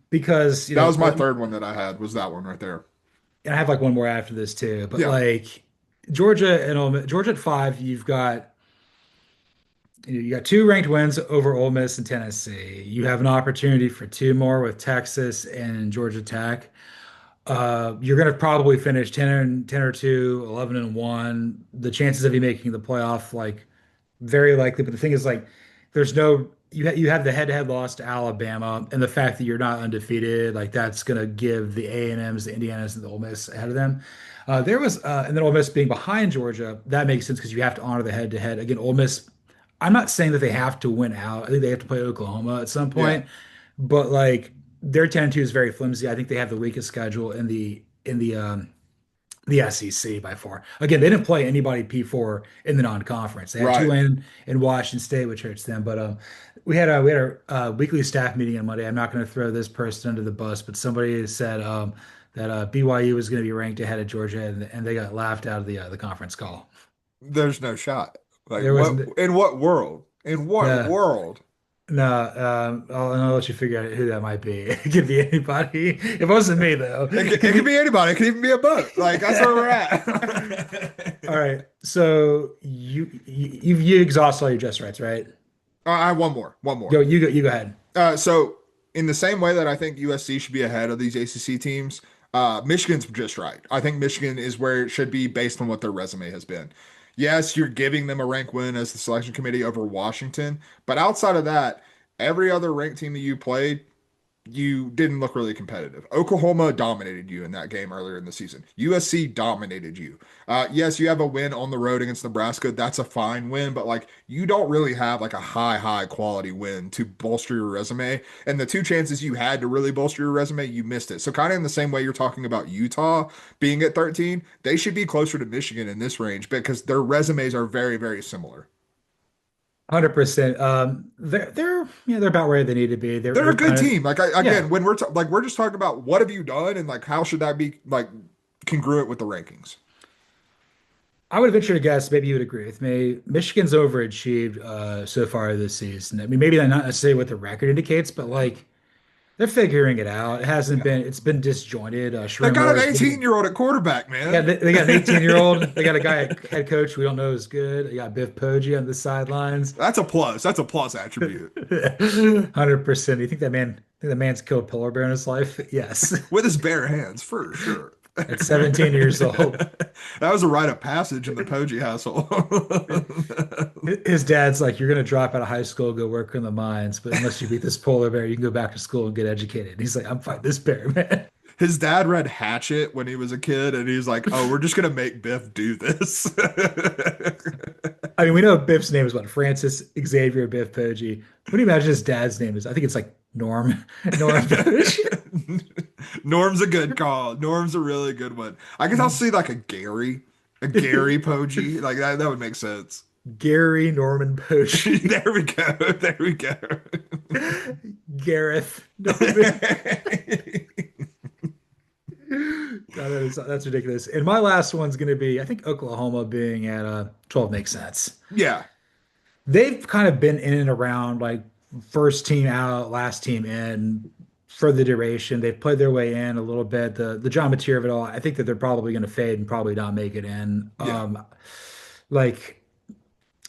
because That was my third one that I had, was that one right there. and I have like one more after this too. But Yeah. like Georgia at 5, you got two ranked wins over Ole Miss and Tennessee. You have an opportunity for two more with Texas and Georgia Tech. You're going to probably finish 10 or 2, 11 and 1. The chances of you making the playoff, like very likely. But the thing is, like, there's no you have the head-to-head loss to Alabama, and the fact that you're not undefeated, like that's going to give the A&Ms, the Indianas, and the Ole Miss ahead of them. And then Ole Miss being behind Georgia, that makes sense because you have to honor the head-to-head. Again, Ole Miss, I'm not saying that they have to win out. I think they have to play Oklahoma at some Yeah. point, but like their 10-2 is very flimsy. I think they have the weakest schedule in the the SEC by far. Again, they didn't play anybody P4 in the non-conference. They had Right. Tulane and Washington State, which hurts them. But we had our weekly staff meeting on Monday. I'm not going to throw this person under the bus, but somebody said that BYU was going to be ranked ahead of Georgia, and they got laughed out of the conference call. There's no shot. Like There what wasn't in what world? In what no. world? No, I'll let you figure out who that might be. It could be anybody. It wasn't me though. It It could, could it could be. be anybody. It could even be a boat. Like that's where we're at. All right. So you exhaust all your just rights, right? I have one more. One more. You go ahead. So in the same way that I think USC should be ahead of these ACC teams, Michigan's just right. I think Michigan is where it should be based on what their resume has been. Yes, you're giving them a rank win as the selection committee over Washington, but outside of that, every other ranked team that you played, you didn't look really competitive. Oklahoma dominated you in that game earlier in the season. USC dominated you. Yes, you have a win on the road against Nebraska. That's a fine win, but like you don't really have like a high quality win to bolster your resume. And the two chances you had to really bolster your resume, you missed it. So kind of in the same way you're talking about Utah being at 13, they should be closer to Michigan in this range because their resumes are very similar. 100%. They're about where they need to be. They're They're a they're good kind of team. Like yeah. again, when like we're just talking about what have you done and like how should that be like congruent with the rankings. I would venture to guess maybe you would agree with me. Michigan's overachieved so far this season. I mean, maybe not necessarily what the record indicates, but like they're figuring it out. It hasn't Yeah. been. It's been disjointed. They Sherman got an Moore's been. 18-year-old at quarterback, Yeah, man. they got an 18-year-old. They got a guy at head coach we don't know is good. They got Biff Poggi on the sidelines. That's a plus. That's a plus attribute. 100%. You think that man's killed a polar bear in his life? Yes. With his bare hands, for sure. At 17 years old. That was a rite of passage in the Poggi household. His dad's like, you're gonna drop out of high school, go work in the mines, but unless you beat this polar bear, you can go back to school and get educated. And he's like, I'm fighting this bear, man. His dad read Hatchet when he was a kid, and he's like, "Oh, we're just gonna make Biff do this." I mean, we know Biff's name is what? Francis Xavier Biff Poggi. What do you imagine his dad's name is? I think it's like Norm. Norm Poggi. Norm's a good call. Norm's a really good one. I guess I'll see like a Gary Poggi, like that would make sense. Gary Norman Poggi. There we go. There we go. Gareth Norman. God, that's ridiculous. And my last one's going to be, I think Oklahoma being at 12 makes sense. Yeah. They've kind of been in and around like first team out, last team in for the duration. They've played their way in a little bit. The John Mateer of it all, I think that they're probably going to fade and probably not make it in. Yeah. Like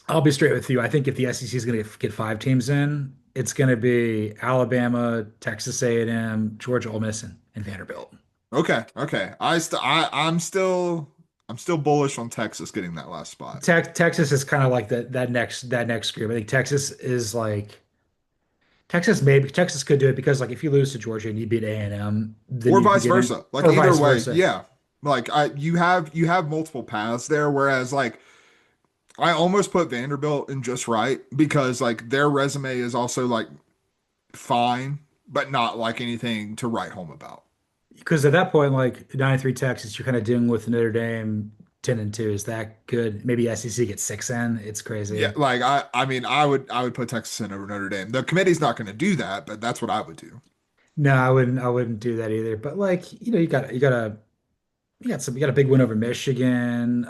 I'll be straight with you. I think if the SEC is going to get five teams in, it's going to be Alabama, Texas A&M, Georgia, Ole Miss, and Vanderbilt. Okay. Okay. I'm still bullish on Texas getting that last spot. Texas is kind of like that next group. I think Texas is like Texas could do it because like if you lose to Georgia and you beat A&M, then Or you can vice get in, versa. Like or either vice way, versa. yeah. Like you have multiple paths there, whereas like I almost put Vanderbilt in just right because like their resume is also like fine, but not like anything to write home about. Because at that point, like 93 Texas, you're kind of dealing with Notre Dame 10-2. Is that good? Maybe SEC gets six in. It's Yeah, crazy. like I mean I would put Texas in over Notre Dame. The committee's not going to do that, but that's what I would do. No, I wouldn't do that either. But like, you got a big win over Michigan.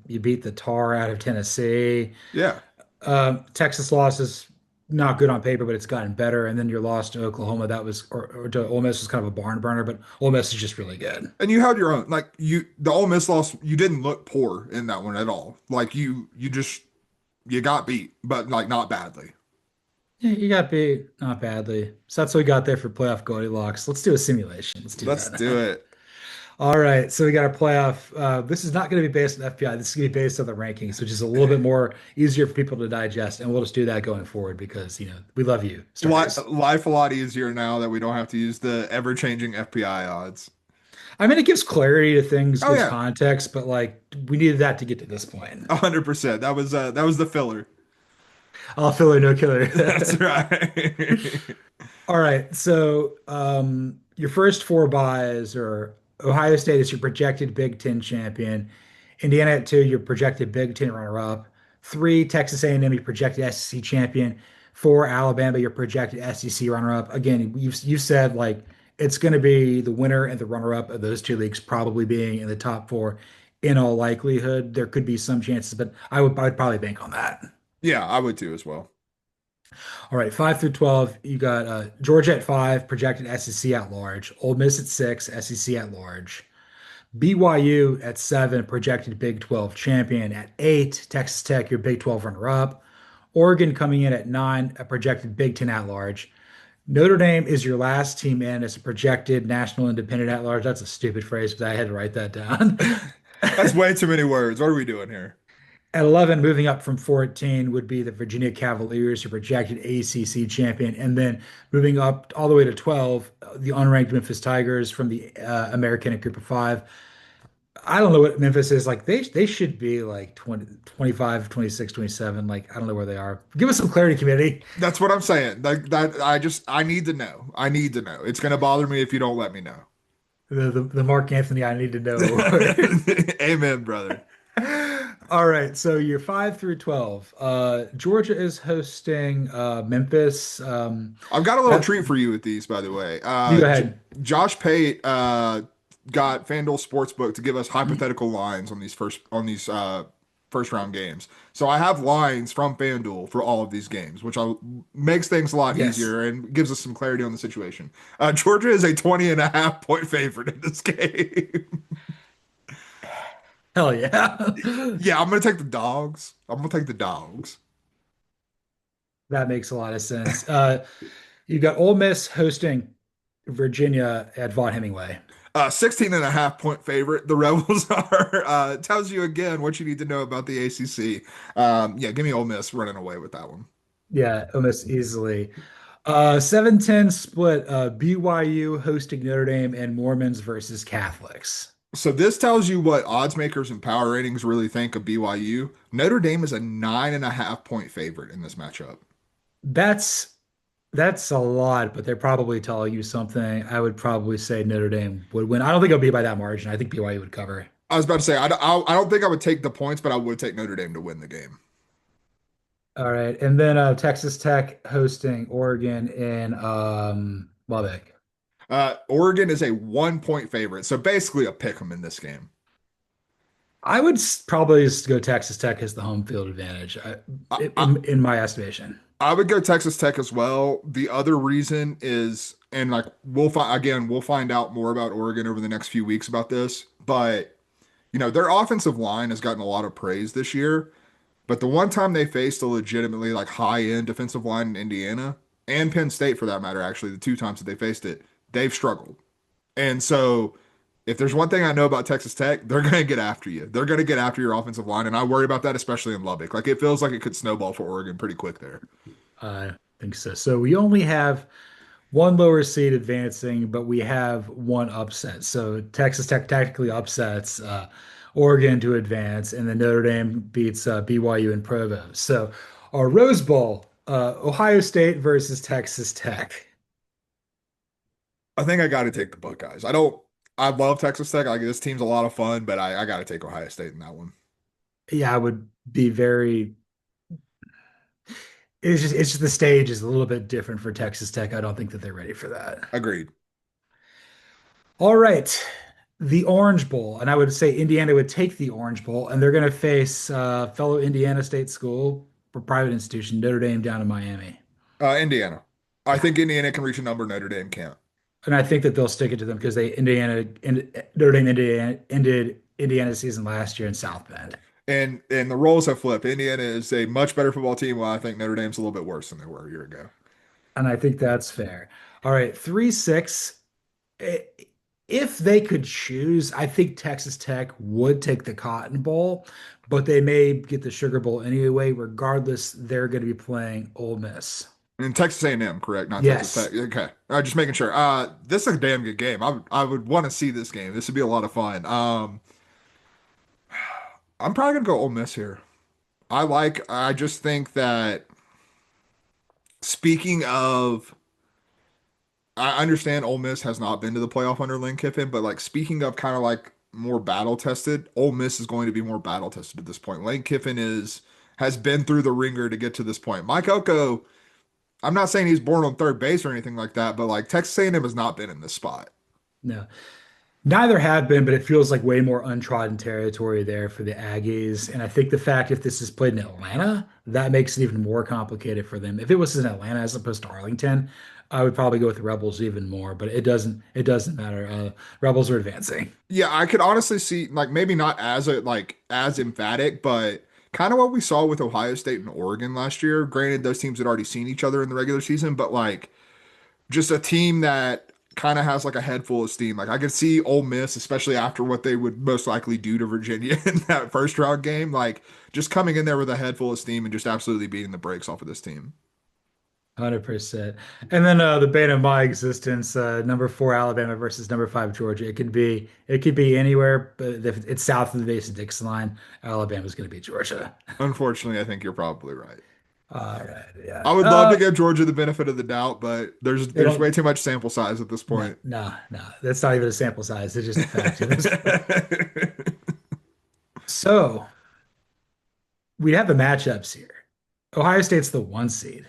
You beat the tar out of Tennessee. Yeah. Texas loss is not good on paper, but it's gotten better. And then your loss to Oklahoma, that was or to Ole Miss was kind of a barn burner, but Ole Miss is just really good. And you held your own. Like the Ole Miss loss, you didn't look poor in that one at all. Like you got beat, but like not badly. Yeah, you got beat, not badly. So that's what we got there for playoff Goldilocks. Let's do a simulation. Let's do Let's do that. it. All right, so we got our playoff. This is not going to be based on FPI. This is going to be based on the rankings, which is a little bit more easier for people to digest, and we'll just do that going forward because we love you, starters. Life a lot easier now that we don't have to use the ever-changing FPI odds. I mean, it gives clarity to things, Oh gives yeah, context, but like we needed that to get to this point. 100%. That was the filler. All filler, no killer. That's right. All right, so your first four buys are Ohio State is your projected Big Ten champion. Indiana at 2, your projected Big Ten runner-up. 3, Texas A&M, your projected SEC champion. 4, Alabama, your projected SEC runner-up. Again, you said like it's going to be the winner and the runner-up of those two leagues probably being in the top 4 in all likelihood. There could be some chances, but I would probably bank on that. Yeah, I would too as well. All right, 5 through 12, you got Georgia at 5, projected SEC at large. Ole Miss at 6, SEC at large. BYU at 7, projected Big 12 champion. At 8, Texas Tech, your Big 12 runner-up. Oregon coming in at 9, a projected Big 10 at large. Notre Dame is your last team in as a projected national independent at large. That's a stupid phrase, but I had to write that down. That's way too many words. What are we doing here? At 11, moving up from 14, would be the Virginia Cavaliers, your projected ACC champion. And then moving up all the way to 12, the unranked Memphis Tigers from the American Group of Five. I don't know what Memphis is like. They should be like 20, 25, 26, 27. Like, I don't know where they are. Give us some clarity, committee. That's what I'm saying. Like that, I need to know. I need to know. It's gonna bother me if you don't let me know. The Mark Anthony I need to know award. Amen, brother. All right, so you're 5 through 12. Georgia is hosting Memphis. I've got a little That treat for you with these, by the way. You go ahead. Josh Pate got FanDuel Sportsbook to give us hypothetical lines on these first round games. So I have lines from FanDuel for all of these games, which makes things a lot Yes. easier and gives us some clarity on the situation. Georgia is a 20 and a half point favorite in this game. Hell yeah. Yeah, I'm gonna take the dogs. I'm gonna take the dogs. That makes a lot of sense. You've got Ole Miss hosting Virginia at Vaught Hemingway. 16 and a half point favorite. The Rebels are, tells you again what you need to know about the ACC. Yeah, give me Ole Miss running away with that one. Yeah, Ole Miss easily. 7-10 split, BYU hosting Notre Dame and Mormons versus Catholics. So this tells you what odds makers and power ratings really think of BYU. Notre Dame is a 9.5 point favorite in this matchup. That's that's a lot, but they're probably telling you something. I would probably say Notre Dame would win. I don't think it'll be by that margin. I think BYU would cover. I was about to say, I don't think I would take the points, but I would take Notre Dame to win the game. All right. And then Texas Tech hosting Oregon in Lubbock. Oregon is a 1 point favorite, so basically a pick 'em in this game. I would probably just go Texas Tech as the home field advantage, I, I, in my estimation. I would go Texas Tech as well. The other reason is, and like we'll find out more about Oregon over the next few weeks about this, but their offensive line has gotten a lot of praise this year. But the one time they faced a legitimately like high-end defensive line in Indiana and Penn State for that matter, actually, the two times that they faced it, they've struggled. And so if there's one thing I know about Texas Tech, they're going to get after you. They're going to get after your offensive line, and I worry about that especially in Lubbock. Like it feels like it could snowball for Oregon pretty quick there. I think so. So we only have one lower seed advancing, but we have one upset. So Texas Tech technically upsets Oregon to advance, and then Notre Dame beats BYU and Provo. So our Rose Bowl, Ohio State versus Texas Tech. I think I got to take the Buckeyes. I love Texas Tech. Like this team's a lot of fun, but I got to take Ohio State in that one. Yeah, I would be very. It's just the stage is a little bit different for Texas Tech. I don't think that they're ready for that. Agreed. All right. The Orange Bowl, and I would say Indiana would take the Orange Bowl, and they're going to face fellow Indiana State School, a private institution, Notre Dame down in Miami. Indiana. I Yeah, think Indiana can reach a number Notre Dame can't. and I think that they'll stick it to them because Notre Dame ended Indiana's season last year in South Bend, And the roles have flipped. Indiana is a much better football team, while I think Notre Dame's a little bit worse than they were a year ago. and I think that's fair. All right, 3-6. I- If they could choose, I think Texas Tech would take the Cotton Bowl, but they may get the Sugar Bowl anyway. Regardless, they're going to be playing Ole Miss. And Texas A&M, correct? Not Texas Yes. Tech. Okay. Just making sure. This is a damn good game. I would want to see this game. This would be a lot of fun. I'm probably gonna go Ole Miss here. I just think that speaking of I understand Ole Miss has not been to the playoff under Lane Kiffin, but like speaking of kind of like more battle tested, Ole Miss is going to be more battle tested at this point. Lane Kiffin has been through the ringer to get to this point. Mike Elko, I'm not saying he's born on third base or anything like that, but like Texas A&M has not been in this spot. No. Neither have been, but it feels like way more untrodden territory there for the Aggies. And I think the fact if this is played in Atlanta, that makes it even more complicated for them. If it was in Atlanta as opposed to Arlington, I would probably go with the Rebels even more, but it doesn't matter. Rebels are advancing. Yeah, I could honestly see like maybe not as a like as emphatic, but kind of what we saw with Ohio State and Oregon last year. Granted, those teams had already seen each other in the regular season, but like just a team that kind of has like a head full of steam. Like I could see Ole Miss, especially after what they would most likely do to Virginia in that first round game, like just coming in there with a head full of steam and just absolutely beating the brakes off of this team. 100%. And then the bane of my existence, number four Alabama versus number five Georgia. It could be anywhere, but if it's south of the Mason-Dixon line, Alabama's going to beat Georgia. Unfortunately, I think you're probably right. All right, yeah. I would love to give Georgia the benefit of the doubt, but They there's way don't. too much sample size at this No, point. no, no. That's not even a sample size. It's just a fact at this point. So we have the matchups here. Ohio State's the one seed.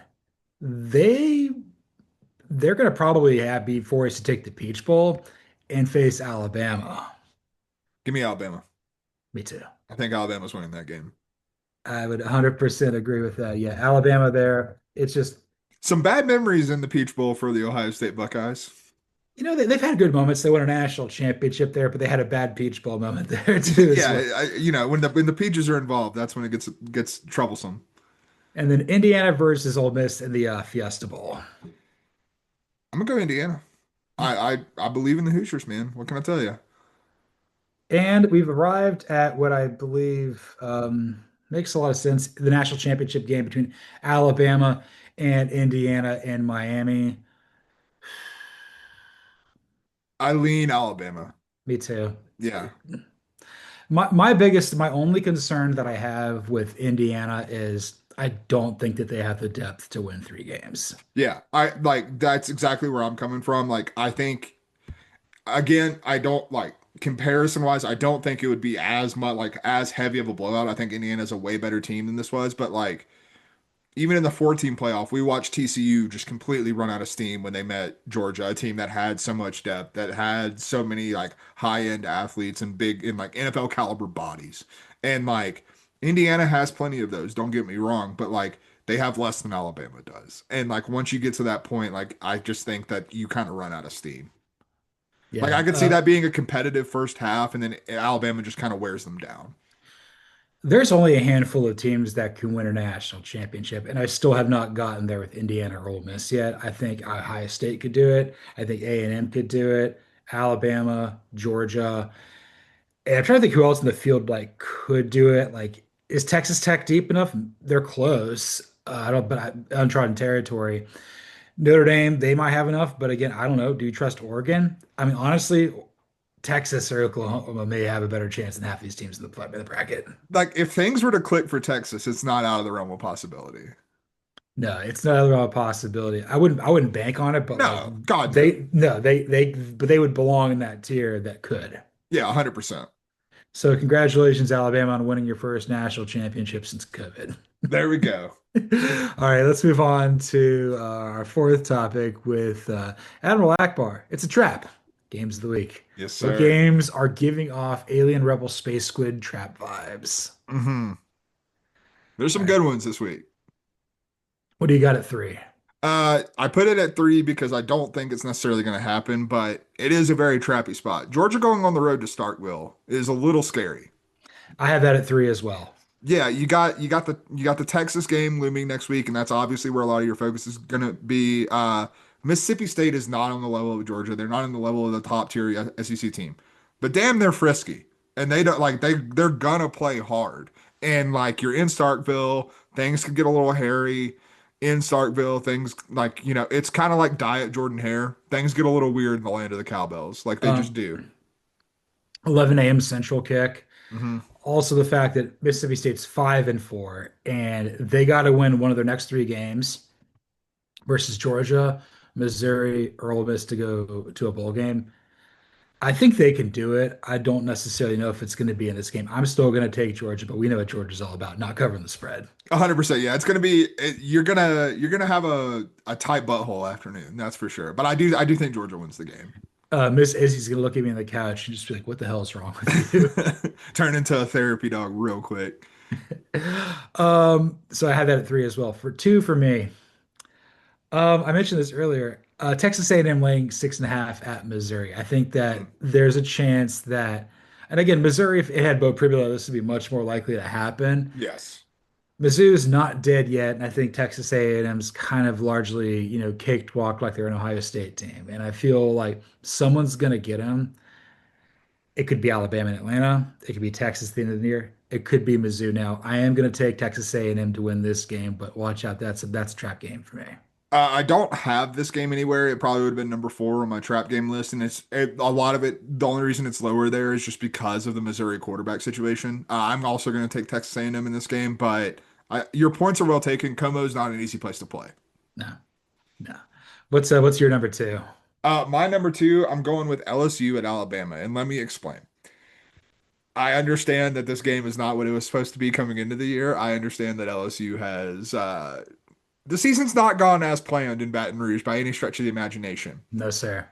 They they're going to probably be forced to take the Peach Bowl and face Alabama. Give me Alabama. Me too. I think Alabama's winning that game. I would 100% agree with that. Yeah, Alabama there. It's just, Some bad memories in the Peach Bowl for the Ohio State Buckeyes. they've had good moments. They won a national championship there, but they had a bad Peach Bowl moment there too as well. Yeah, when the Peaches are involved, that's when it gets troublesome. And then Indiana versus Ole Miss in the Fiesta Bowl. I'm gonna go Indiana. I believe in the Hoosiers, man. What can I tell you? And we've arrived at what I believe makes a lot of sense, the national championship game between Alabama and Indiana and Miami. I lean Alabama. Me too. Yeah, My only concern that I have with Indiana is I don't think that they have the depth to win three games. yeah. I like that's exactly where I'm coming from. Like I think again, I don't like comparison wise. I don't think it would be as much like as heavy of a blowout. I think Indiana's a way better team than this was, but like even in the 14 playoff, we watched TCU just completely run out of steam when they met Georgia, a team that had so much depth, that had so many like high-end athletes and big in like NFL caliber bodies. And like Indiana has plenty of those, don't get me wrong, but like they have less than Alabama does. And like once you get to that point, like I just think that you kind of run out of steam. Like Yeah. I could see that being a competitive first half and then Alabama just kind of wears them down. There's only a handful of teams that can win a national championship, and I still have not gotten there with Indiana or Ole Miss yet. I think Ohio State could do it. I think A&M could do it. Alabama, Georgia. And I'm trying to think who else in the field like could do it. Like, is Texas Tech deep enough? They're close. I don't, but untrodden territory. Notre Dame, they might have enough, but again, I don't know. Do you trust Oregon? I mean, honestly, Texas or Oklahoma may have a better chance than half these teams in the bracket. Like if things were to click for Texas, it's not out of the realm of possibility. No, it's not a possibility. I wouldn't bank on it, but like No, God, no. they no, but they would belong in that tier that could. Yeah, 100%. So congratulations, Alabama, on winning your first national championship since COVID. There we go. All right, let's move on to our fourth topic with Admiral Akbar. It's a trap. Games of the week. Yes, What sir. games are giving off Alien Rebel Space Squid trap vibes? There's All some right. good ones this week. What do you got at three? I put it at 3 because I don't think it's necessarily going to happen, but it is a very trappy spot. Georgia going on the road to Starkville is a little scary. I have that at three as well. Yeah, you got the Texas game looming next week, and that's obviously where a lot of your focus is going to be. Mississippi State is not on the level of Georgia. They're not on the level of the top tier SEC team, but damn, they're frisky, and they don't like they're gonna play hard. And like you're in Starkville, things could get a little hairy. In Starkville, things like it's kind of like Diet Jordan Hare. Things get a little weird in the land of the cowbells, like they just Um, do. 11 a.m. Central kick. Hmm. Also, the fact that Mississippi State's 5-4, and they got to win one of their next three games versus Georgia, Missouri or Ole Miss to go to a bowl game. I think they can do it. I don't necessarily know if it's going to be in this game. I'm still going to take Georgia, but we know what Georgia's all about, not covering the spread. 100%. Yeah, it's gonna be you're gonna have a tight butthole afternoon, that's for sure. But I do think Georgia wins the game. Miss Izzy's going to look at me on the couch and just be like, "What the hell is wrong with you?" Turn into a therapy dog real quick. So I had that at three as well. For two for me, I mentioned this earlier. Texas A&M laying 6.5 at Missouri. I think that Mm, there's a chance that, and again, Missouri, if it had Bo Pribula, this would be much more likely to happen. yes. Mizzou's not dead yet, and I think Texas A&M's kind of largely, caked walk like they're an Ohio State team. And I feel like someone's gonna get them. It could be Alabama and Atlanta. It could be Texas at the end of the year. It could be Mizzou. Now, I am gonna take Texas A&M to win this game, but watch out, that's a trap game for me. I don't have this game anywhere. It probably would have been number 4 on my trap game list, and a lot of it. The only reason it's lower there is just because of the Missouri quarterback situation. I'm also going to take Texas A&M in this game, but your points are well taken. Como's not an easy place to play. No, no. What's your number two? My number 2, I'm going with LSU at Alabama, and let me explain. I understand that this game is not what it was supposed to be coming into the year. I understand that LSU has the season's not gone as planned in Baton Rouge by any stretch of the imagination. No, sir.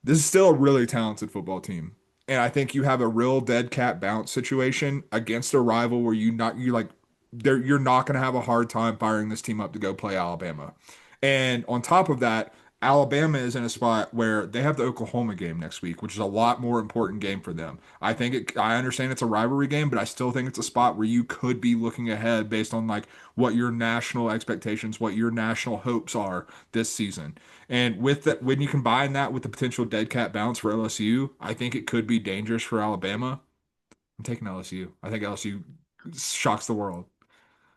This is still a really talented football team. And I think you have a real dead cat bounce situation against a rival where you're not going to have a hard time firing this team up to go play Alabama. And on top of that, Alabama is in a spot where they have the Oklahoma game next week, which is a lot more important game for them. I understand it's a rivalry game, but I still think it's a spot where you could be looking ahead based on like what your national expectations, what your national hopes are this season. And with that, when you combine that with the potential dead cat bounce for LSU, I think it could be dangerous for Alabama. I'm taking LSU. I think LSU shocks the world.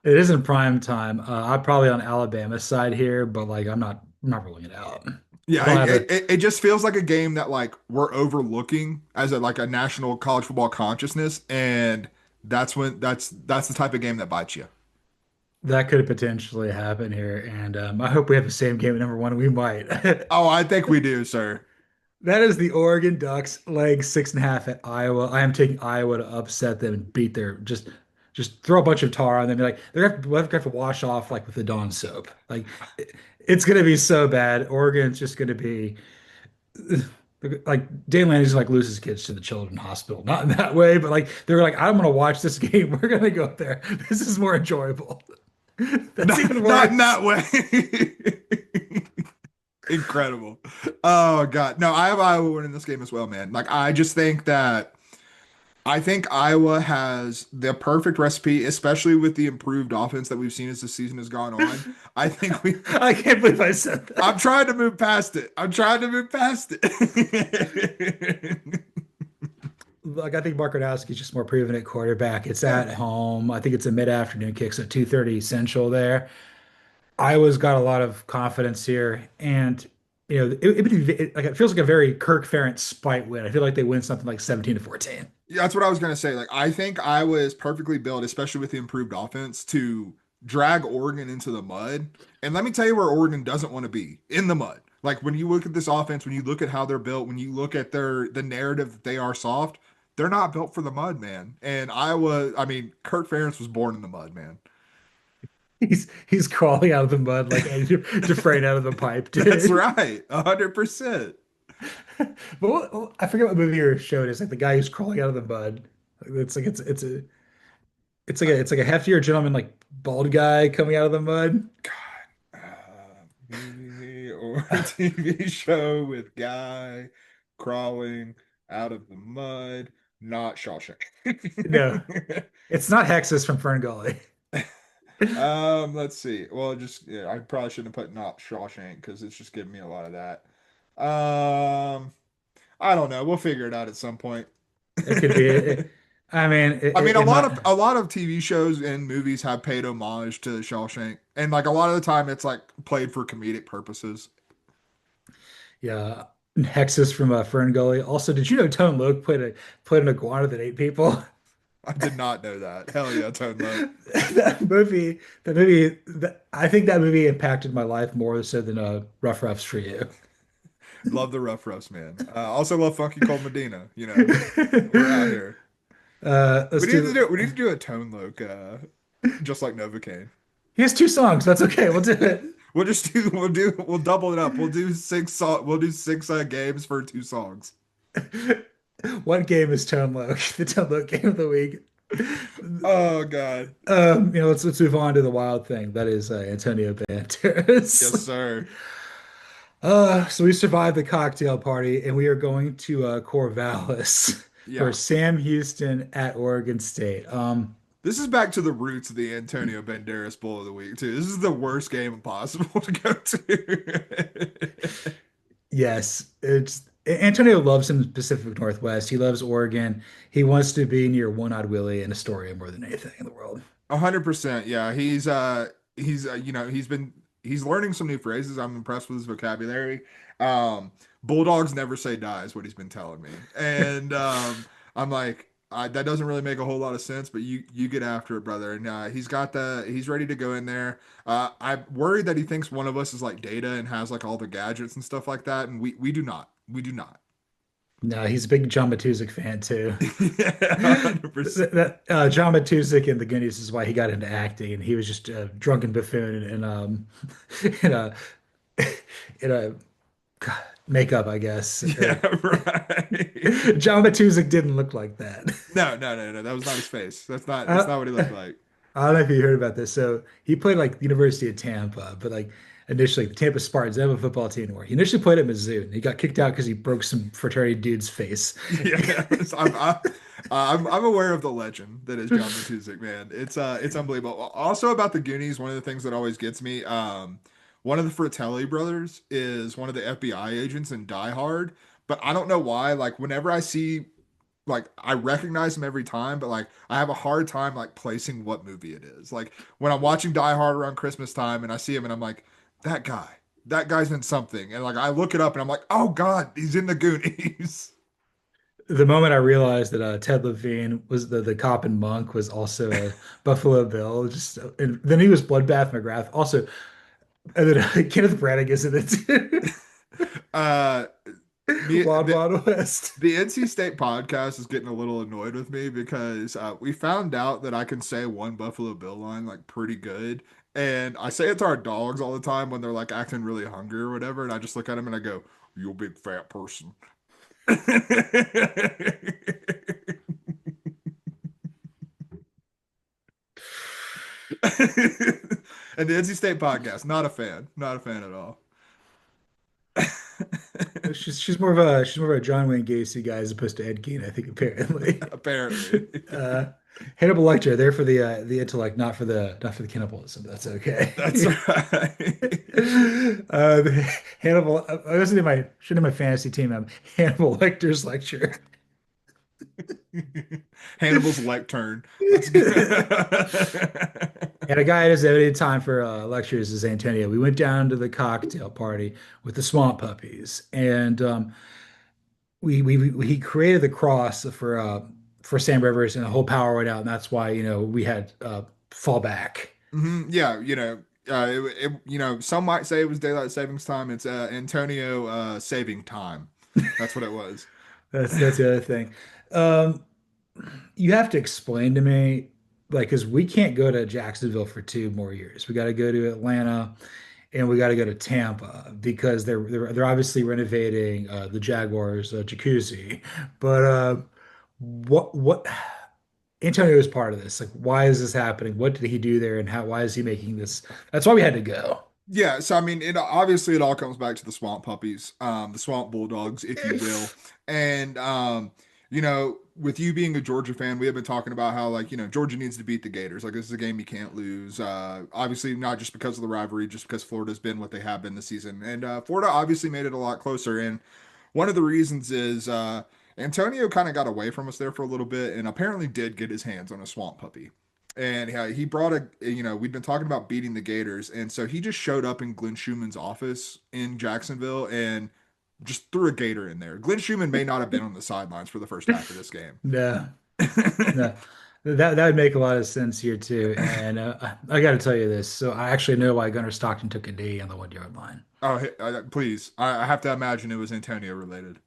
It is in prime time. I'm probably on Alabama's side here, but like I'm not ruling it out. I Yeah, don't have it just feels like a game that like we're overlooking as a national college football consciousness, and that's the type of game that bites you. that could potentially happen here, and I hope we have the same game at number one. We might. Oh, I think we do, sir. That is the Oregon Ducks leg 6.5 at Iowa. I am taking Iowa to upset them and beat their just throw a bunch of tar on them. Like they're gonna have to wash off like with the Dawn soap. Like it's gonna be so bad. Oregon's just gonna be like Dan Lanning like loses kids to the children's hospital. Not in that way, but like they're like, I'm gonna watch this game. We're gonna go up there. This is more enjoyable. That's even Not in worse. that way. Incredible. Oh God. No, I have Iowa winning this game as well, man. Like I think Iowa has the perfect recipe, especially with the improved offense that we've seen as the season has gone on. I think we I can't believe I said I'm that. trying to move past it. I'm trying to move past it. Like I think Mark Radowski's just more proven at quarterback. It's Yeah, at home. I think it's a mid-afternoon kick, so 2:30 Central there. Iowa's got a lot of confidence here, and like it feels like a very Kirk Ferentz spite win. I feel like they win something like 17-14. yeah, that's what I was gonna say. Like, I think Iowa is perfectly built, especially with the improved offense, to drag Oregon into the mud. And let me tell you where Oregon doesn't want to be in the mud. Like when you look at this offense, when you look at how they're built, when you look at the narrative that they are soft, they're not built for the mud, man. And Iowa, I mean, Kirk Ferentz was born in the mud, man. He's crawling out of the mud like Eddie Dufresne out of the pipe That's did. right, 100%. But I forget what movie or show it is. Like the guy who's crawling out of the mud. It's like it's like a heftier gentleman, like bald guy coming out of the mud. Movie or TV show with guy crawling out of the mud, not Shawshank. No, it's not Hexus from Fern Gully. Let's see. Well, just yeah, I probably shouldn't have put not Shawshank because it's just giving me a lot of that. Um, I don't know. We'll figure it out at some point. It could be. I mean, I mean, a it lot might. of a lot of TV shows and movies have paid homage to Shawshank, and like a lot of the time, it's like played for comedic purposes. Yeah, Hexus from Fern Gully. Also, did you know Tone Loc played an iguana that ate people? I did not know that. Hell yeah, Tone Loc. I think that movie impacted my life more so than Rough Roughs for You. Love the Rough Roughs, man. Also love Funky Cold Medina. We're out here. Let's do. We need to do a Tone Loc, just like Novocaine. He has two songs. That's okay. We'll do it. We'll double it up. We'll do six games for 2 songs. One game is Tone Loc, the Tone Loc game of the week. Oh God. Let's move on to the wild thing. That is Antonio Yes, Banderas. sir. So we survived the cocktail party, and we are going to Corvallis for Yeah. Sam Houston at Oregon State. This is back to the roots of the Antonio Banderas Bowl of the Week, too. This is the worst game possible to go to. Yes, it's Antonio loves him Pacific Northwest. He loves Oregon. He wants to be near One-Eyed Willie and Astoria more than anything in the world. 100%. Yeah, he's learning some new phrases. I'm impressed with his vocabulary. Bulldogs never say die is what he's been telling me. And I'm like, that doesn't really make a whole lot of sense, but you get after it, brother. And he's ready to go in there. I'm worried that he thinks one of us is like Data and has like all the gadgets and stuff like that, and we do not. We do not. No, he's a big John Matuszak fan too. Yeah, 100%. John Matuszak in The Goonies is why he got into acting, and he was just a drunken buffoon in a in a makeup, I guess. Yeah, right. John Matuszak didn't look like that. No, no, no, no. That was not his face. That's I, not what he looked like. I don't know if you heard about this. So he played like the University of Tampa, but like initially the Tampa Spartans, they have a football team anymore. He initially played at Mizzou. And he got kicked out because he broke some fraternity dude's face. Yeah, I'm aware of the legend that is John Matuszak, man. It's unbelievable. Also about the Goonies, one of the things that always gets me, one of the Fratelli brothers is one of the FBI agents in Die Hard, but I don't know why. Like whenever I see, like I recognize him every time, but like I have a hard time like placing what movie it is. Like when I'm watching Die Hard around Christmas time and I see him and I'm like, that guy, that guy's in something, and like I look it up and I'm like, oh God, he's in the Goonies. The moment I realized that Ted Levine was the cop in Monk was also a Buffalo Bill, just and then he was Bloodbath McGrath also, and then Kenneth Branagh is in it too. Uh, me, Wild Wild West. the NC State podcast is getting a little annoyed with me because we found out that I can say one Buffalo Bill line like pretty good. And I say it to our dogs all the time when they're like acting really hungry or whatever. And I just look at them and I go, you a big fat person. And the NC State podcast, not a fan. Not a fan at all. She's more of a John Wayne Gacy guy as opposed to Ed Gein, I think apparently. Apparently. Uh, Hannibal Lecter there for the intellect, not for the cannibalism. That's okay. That's right. Hannibal. I wasn't in my should have my fantasy team. I'm Hannibal Lecter's lecture. Hannibal's lectern. Let's go. And a guy at his every time for lectures is Antonio. We went down to the cocktail party with the swamp puppies, and he created the cross for Sam Rivers, and the whole power went out, and that's why we had fall back. Yeah, some might say it was daylight savings time. It's Antonio saving time. That's what it was. That's the other thing. Um, you have to explain to me, like, because we can't go to Jacksonville for 2 more years. We got to go to Atlanta and we got to go to Tampa because they're obviously renovating the Jaguars jacuzzi. But what Antonio is part of this. Like, why is this happening? What did he do there, and why is he making this? That's why we had to go. Yeah, so I mean, it all comes back to the swamp puppies, the swamp bulldogs, if you will. And with you being a Georgia fan, we have been talking about how like, Georgia needs to beat the Gators. Like this is a game you can't lose. Obviously not just because of the rivalry, just because Florida's been what they have been this season. And Florida obviously made it a lot closer. And one of the reasons is Antonio kind of got away from us there for a little bit and apparently did get his hands on a swamp puppy. And he brought we'd been talking about beating the Gators. And so he just showed up in Glenn Schumann's office in Jacksonville and just threw a gator in there. Glenn Schumann may not have been on the sidelines for the first half of this game. No, no. That would make a lot of sense here too. And I got to tell you this. So I actually know why Gunnar Stockton took a knee on the 1 yard line. Oh, please. I have to imagine it was Antonio related.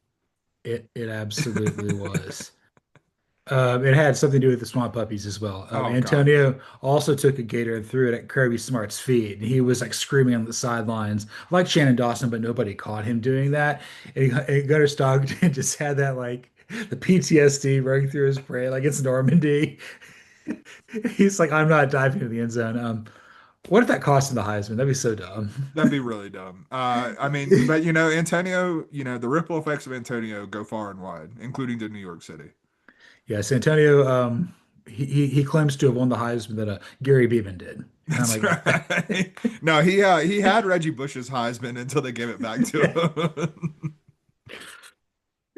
It absolutely was. It had something to do with the Swamp Puppies as well. Oh God. Antonio also took a gator and threw it at Kirby Smart's feet. And he was like screaming on the sidelines, like Shannon Dawson, but nobody caught him doing that. And Gunnar Stockton just had that like the PTSD running through his brain, like it's Normandy. He's like, I'm not diving into the end zone. What if that cost him the Heisman? That'd be so dumb. That'd be really dumb. I mean, but Antonio, the ripple effects of Antonio go far and wide, including to New York City. Yes, Antonio, he claims to have won the Heisman that Gary Beeman did. And I'm That's like, right. No, he had Reggie Bush's Heisman until they gave it back to him.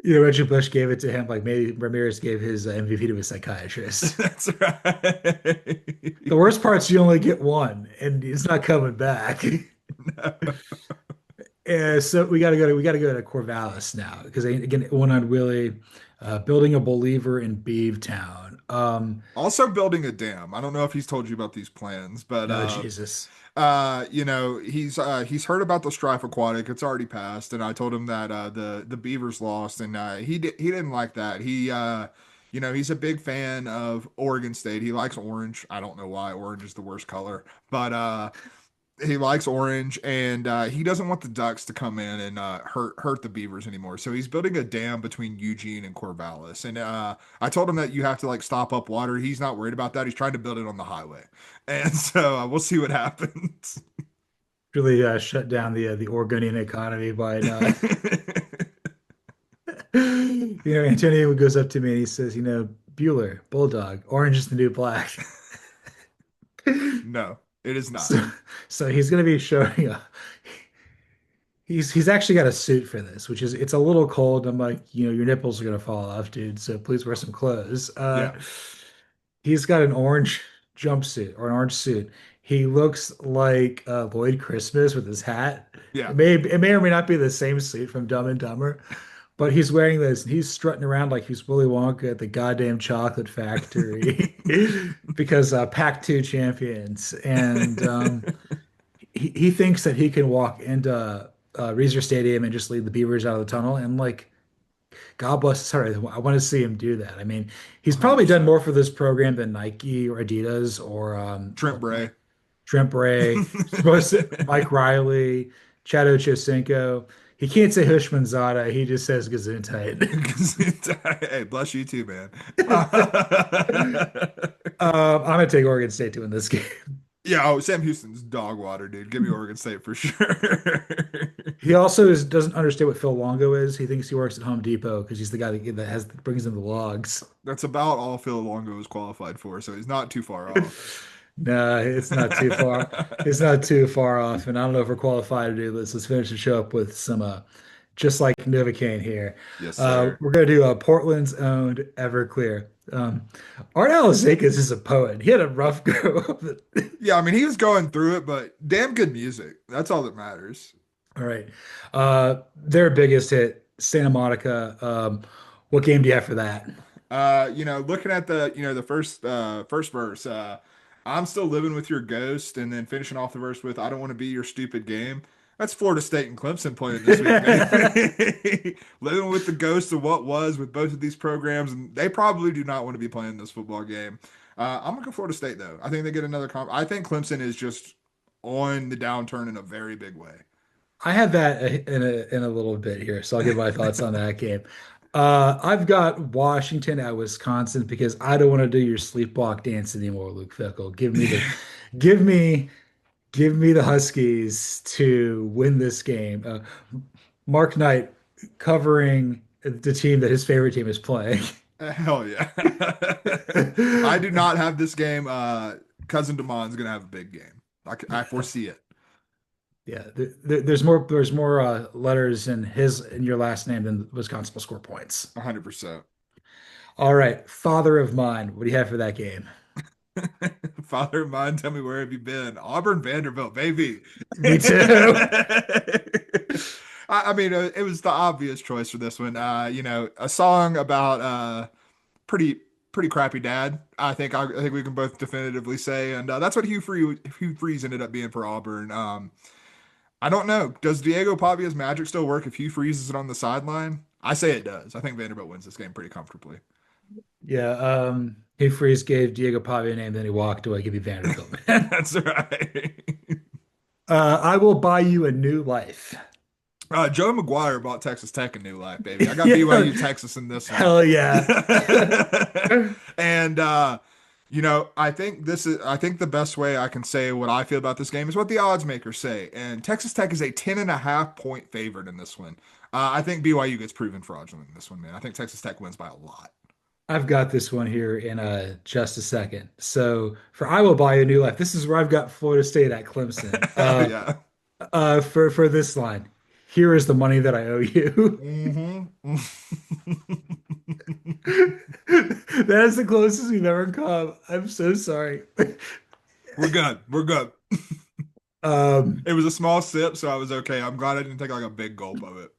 Reggie Bush gave it to him, like maybe Ramirez gave his MVP to a psychiatrist. That's right. The worst part's you only get one, and it's not coming back. No. So we got to go to Corvallis now because again, one on Willie, building a believer in Beevetown. Also building a dam. I don't know if he's told you about these plans, but No Jesus. he's heard about the Strife Aquatic. It's already passed, and I told him that the Beavers lost, and he didn't like that. He's a big fan of Oregon State. He likes orange. I don't know why. Orange is the worst color, but he likes orange, and he doesn't want the Ducks to come in and hurt the Beavers anymore. So he's building a dam between Eugene and Corvallis. And I told him that you have to like stop up water. He's not worried about that. He's trying to build it on the highway, and so we'll see what happens. Really shut down the Oregonian economy by Antonio goes up to me and he says, Bueller, Bulldog, orange is the new black. No, it is not. So, so he's going to be showing up. He's actually got a suit for this, which is it's a little cold. I'm like, your nipples are gonna fall off, dude. So please wear some clothes. Yeah, He's got an orange jumpsuit or an orange suit. He looks like Lloyd Christmas with his hat. yeah. It may or may not be the same suit from Dumb and Dumber, but he's wearing this. He's strutting around like he's Willy Wonka at the goddamn chocolate factory because Pac-2 champions, and he thinks that he can walk into Reser Stadium and just lead the Beavers out of the tunnel. And like, God bless his heart, I want to see him do that. I mean, he's probably done 100%. more for this program than Nike or Adidas or Trent Bray. Trent Bray, Mike Riley, Chad Ochocinco. He can't say Hushmanzada. He just says Gesundheit. Hey, bless you too, man. I'm gonna take Oregon State to win this game. Yeah, oh, Sam Houston's dog water, dude. Give me Oregon State for sure. He also doesn't understand what Phil Longo is. He thinks he works at Home Depot because he's the guy that brings in the logs. That's about all Phil Longo is qualified for, so he's not too far off. No, it's not too far. It's not too far off, and I don't know if we're qualified to do this. Let's finish the show up with some, just like Novocaine here. Yes, sir. We're gonna do Portland's owned Everclear. Art Alazakis is a poet. He had a rough go of it. Yeah, I mean, he was going through it, but damn good music. That's all that matters. All right, their biggest hit, Santa Monica. What game do you have for that? Looking at the first verse, I'm still living with your ghost, and then finishing off the verse with I don't want to be your stupid game. That's Florida State and Clemson playing this week, man. Living with the ghost of what was with both of these programs, and they probably do not want to be playing this football game. I'm gonna go Florida State though. I think they get another I think Clemson is just on the downturn in a very big way. I have that in a little bit here, so I'll give my thoughts on that game. I've got Washington at Wisconsin because I don't want to do your sleepwalk dance anymore, Luke Fickle. Give me, give me the Huskies to win this game. Mark Knight covering the team that his favorite team is playing. Hell yeah. I do not have this game. Cousin Damon's gonna have a big game. I foresee it. Yeah, there's more letters in your last name than Wisconsin will score points. 100%. All right, father of mine. What do you have for that game? Father of mine, tell me where have you been? Auburn Vanderbilt, baby. Me too. I mean, it was the obvious choice for this one. A song about pretty pretty crappy dad. I think we can both definitively say, and that's what Hugh Freeze ended up being for Auburn. I don't know. Does Diego Pavia's magic still work if Hugh Freeze is on the sideline? I say it does. I think Vanderbilt wins this game pretty comfortably. Yeah, Hugh Freeze gave Diego Pavia a name, then he walked away. Give me Vanderbilt, man. That's right. I will buy you a new life. Joe McGuire bought Texas Tech a new life, baby. I got Yeah, BYU Texas in this one. hell yeah. And I think the best way I can say what I feel about this game is what the odds makers say. And Texas Tech is a 10.5 point favorite in this one. I think BYU gets proven fraudulent in this one, man. I think Texas Tech wins by a lot. I've got this one here in just a second. So for I will buy you a new life. This is where I've got Florida State at Clemson. Yeah. For this line, here is the money that I owe you. Hmm. That is the closest we've ever come. I'm so sorry. We're good. We're good. Um, It was a small sip, so I was okay. I'm glad I didn't take like a big gulp of it.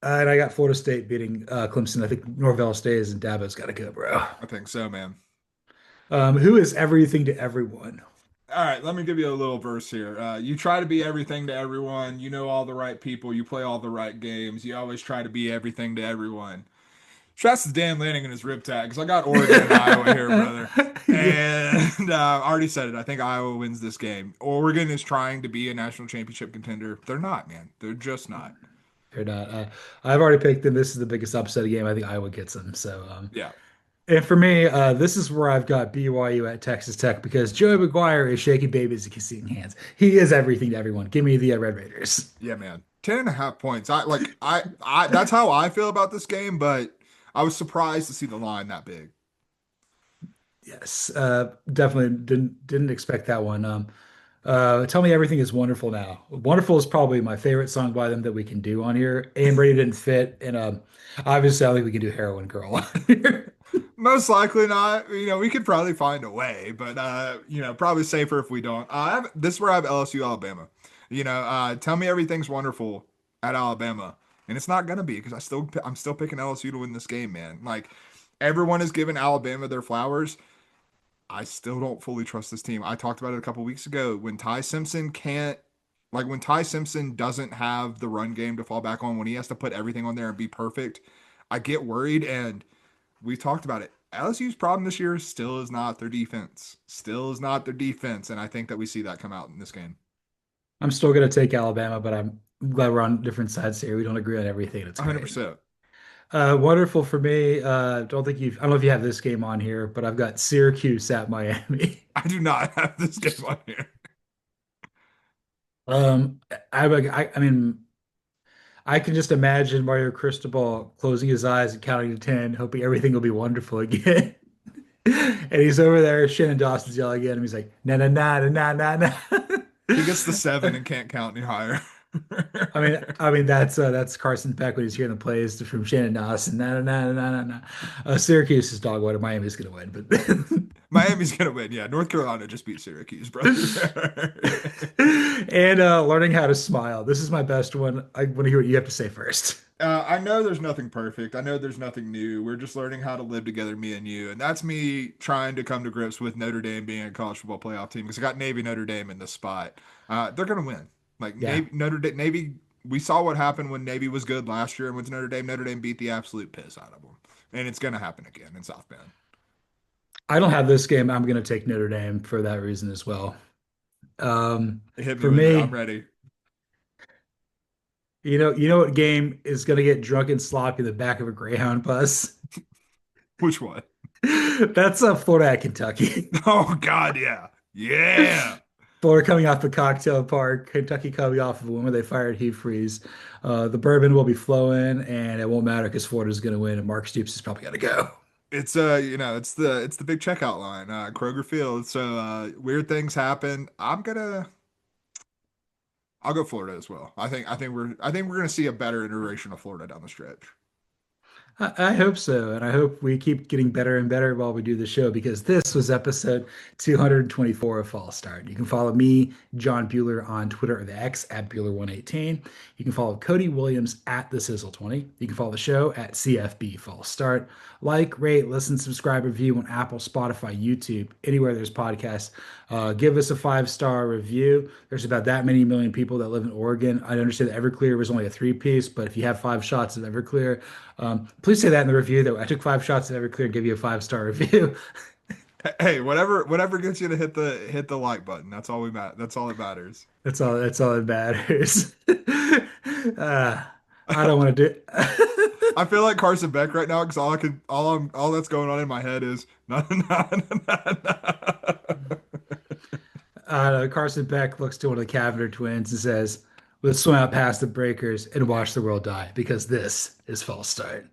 and I got Florida State beating Clemson. I think Norvell stays and Dabo's got to go, bro. I think so, man. Who is everything to everyone? All right, let me give you a little verse here. You try to be everything to everyone. You know all the right people. You play all the right games. You always try to be everything to everyone. Shouts to Dan Lanning and his rib tag because I got Oregon and Iowa here, brother. Yeah, And I already said it. I think Iowa wins this game. Oregon is trying to be a national championship contender. They're not, man. They're just not. they're not. I've already picked them. This is the biggest upset of the game. I think Iowa gets them. So, Yeah. and for me, this is where I've got BYU at Texas Tech because Joey McGuire is shaking babies and kissing hands. He is everything to everyone. Give me the Red Raiders. Yeah, man. 10.5 points. I that's how I feel about this game, but I was surprised to see the line that big. Yes, definitely didn't expect that one. Tell me everything is wonderful now. Wonderful is probably my favorite song by them that we can do on here. And Brady didn't fit, and obviously I think we can do Heroin Girl on here. Most likely not. We could probably find a way, but probably safer if we don't. This is where I have LSU Alabama. Tell me everything's wonderful at Alabama, and it's not gonna be because I'm still picking LSU to win this game, man. Like everyone is giving Alabama their flowers. I still don't fully trust this team. I talked about it a couple weeks ago when Ty Simpson doesn't have the run game to fall back on, when he has to put everything on there and be perfect, I get worried. And we talked about it. LSU's problem this year still is not their defense. Still is not their defense. And I think that we see that come out in this game. I'm still gonna take Alabama, but I'm glad we're on different sides here. We don't agree on everything. It's great. 100%. Wonderful for me. I don't know if you have this game on here, but I've got Syracuse at Miami. I do not have this game on here. Um, I mean, I can just imagine Mario Cristobal closing his eyes and counting to 10, hoping everything will be wonderful again. And he's over there, Shannon Dawson's yelling at him. He's like, na na na na na na na. He gets the 7 and can't count any higher. I mean that's Carson Peck when he's hearing the plays from Shannon Dawson. Na na na na na na. Syracuse is dog water. Miami's gonna win, but Miami's gonna win. Yeah, North Carolina just beat Syracuse, brother. and learning how to smile. This is my best one. I want to hear what you have to say first. I know there's nothing perfect. I know there's nothing new. We're just learning how to live together, me and you. And that's me trying to come to grips with Notre Dame being a college football playoff team because I got Navy Notre Dame in this spot. They're going to win. Like Yeah. Navy, we saw what happened when Navy was good last year and went to Notre Dame. Notre Dame beat the absolute piss out of them. And it's going to happen again in South Bend. I don't have this game. I'm going to take Notre Dame for that reason as well. Hit me For with it. I'm me, ready. you know what game is going to get drunk and sloppy in the back of a Greyhound bus? Which one? That's Florida at Kentucky. Oh, God, yeah. Yeah. Florida coming off the cocktail park, Kentucky coming off of a win where they fired Hugh Freeze. The bourbon will be flowing, and it won't matter because Florida's going to win, and Mark Stoops is probably going to go. It's the big checkout line, Kroger Field. So weird things happen. I'll go Florida as well. I think we're gonna see a better iteration of Florida down the stretch. I hope so. And I hope we keep getting better and better while we do the show because this was episode 224 of Fall Start. You can follow me, John Buhler, on Twitter or the X at Buhler118. You can follow Cody Williams at the Sizzle20. You can follow the show at CFB Fall Start. Like, rate, listen, subscribe, review on Apple, Spotify, YouTube, anywhere there's podcasts. Give us a 5-star review. There's about that many million people that live in Oregon. I understand that Everclear was only a three-piece, but if you have 5 shots of Everclear, please say that in the review that I took 5 shots of Everclear and give you a 5-star review. Hey, whatever gets you to hit the like button. That's all that matters. That's all that matters. uh, I don't want to do I feel like Carson Beck right now because all that's going on in my head is no, no, no, no, no. Carson Beck looks to one of the Cavender twins and says, "Let's swim out past the breakers and watch the world die because this is false start."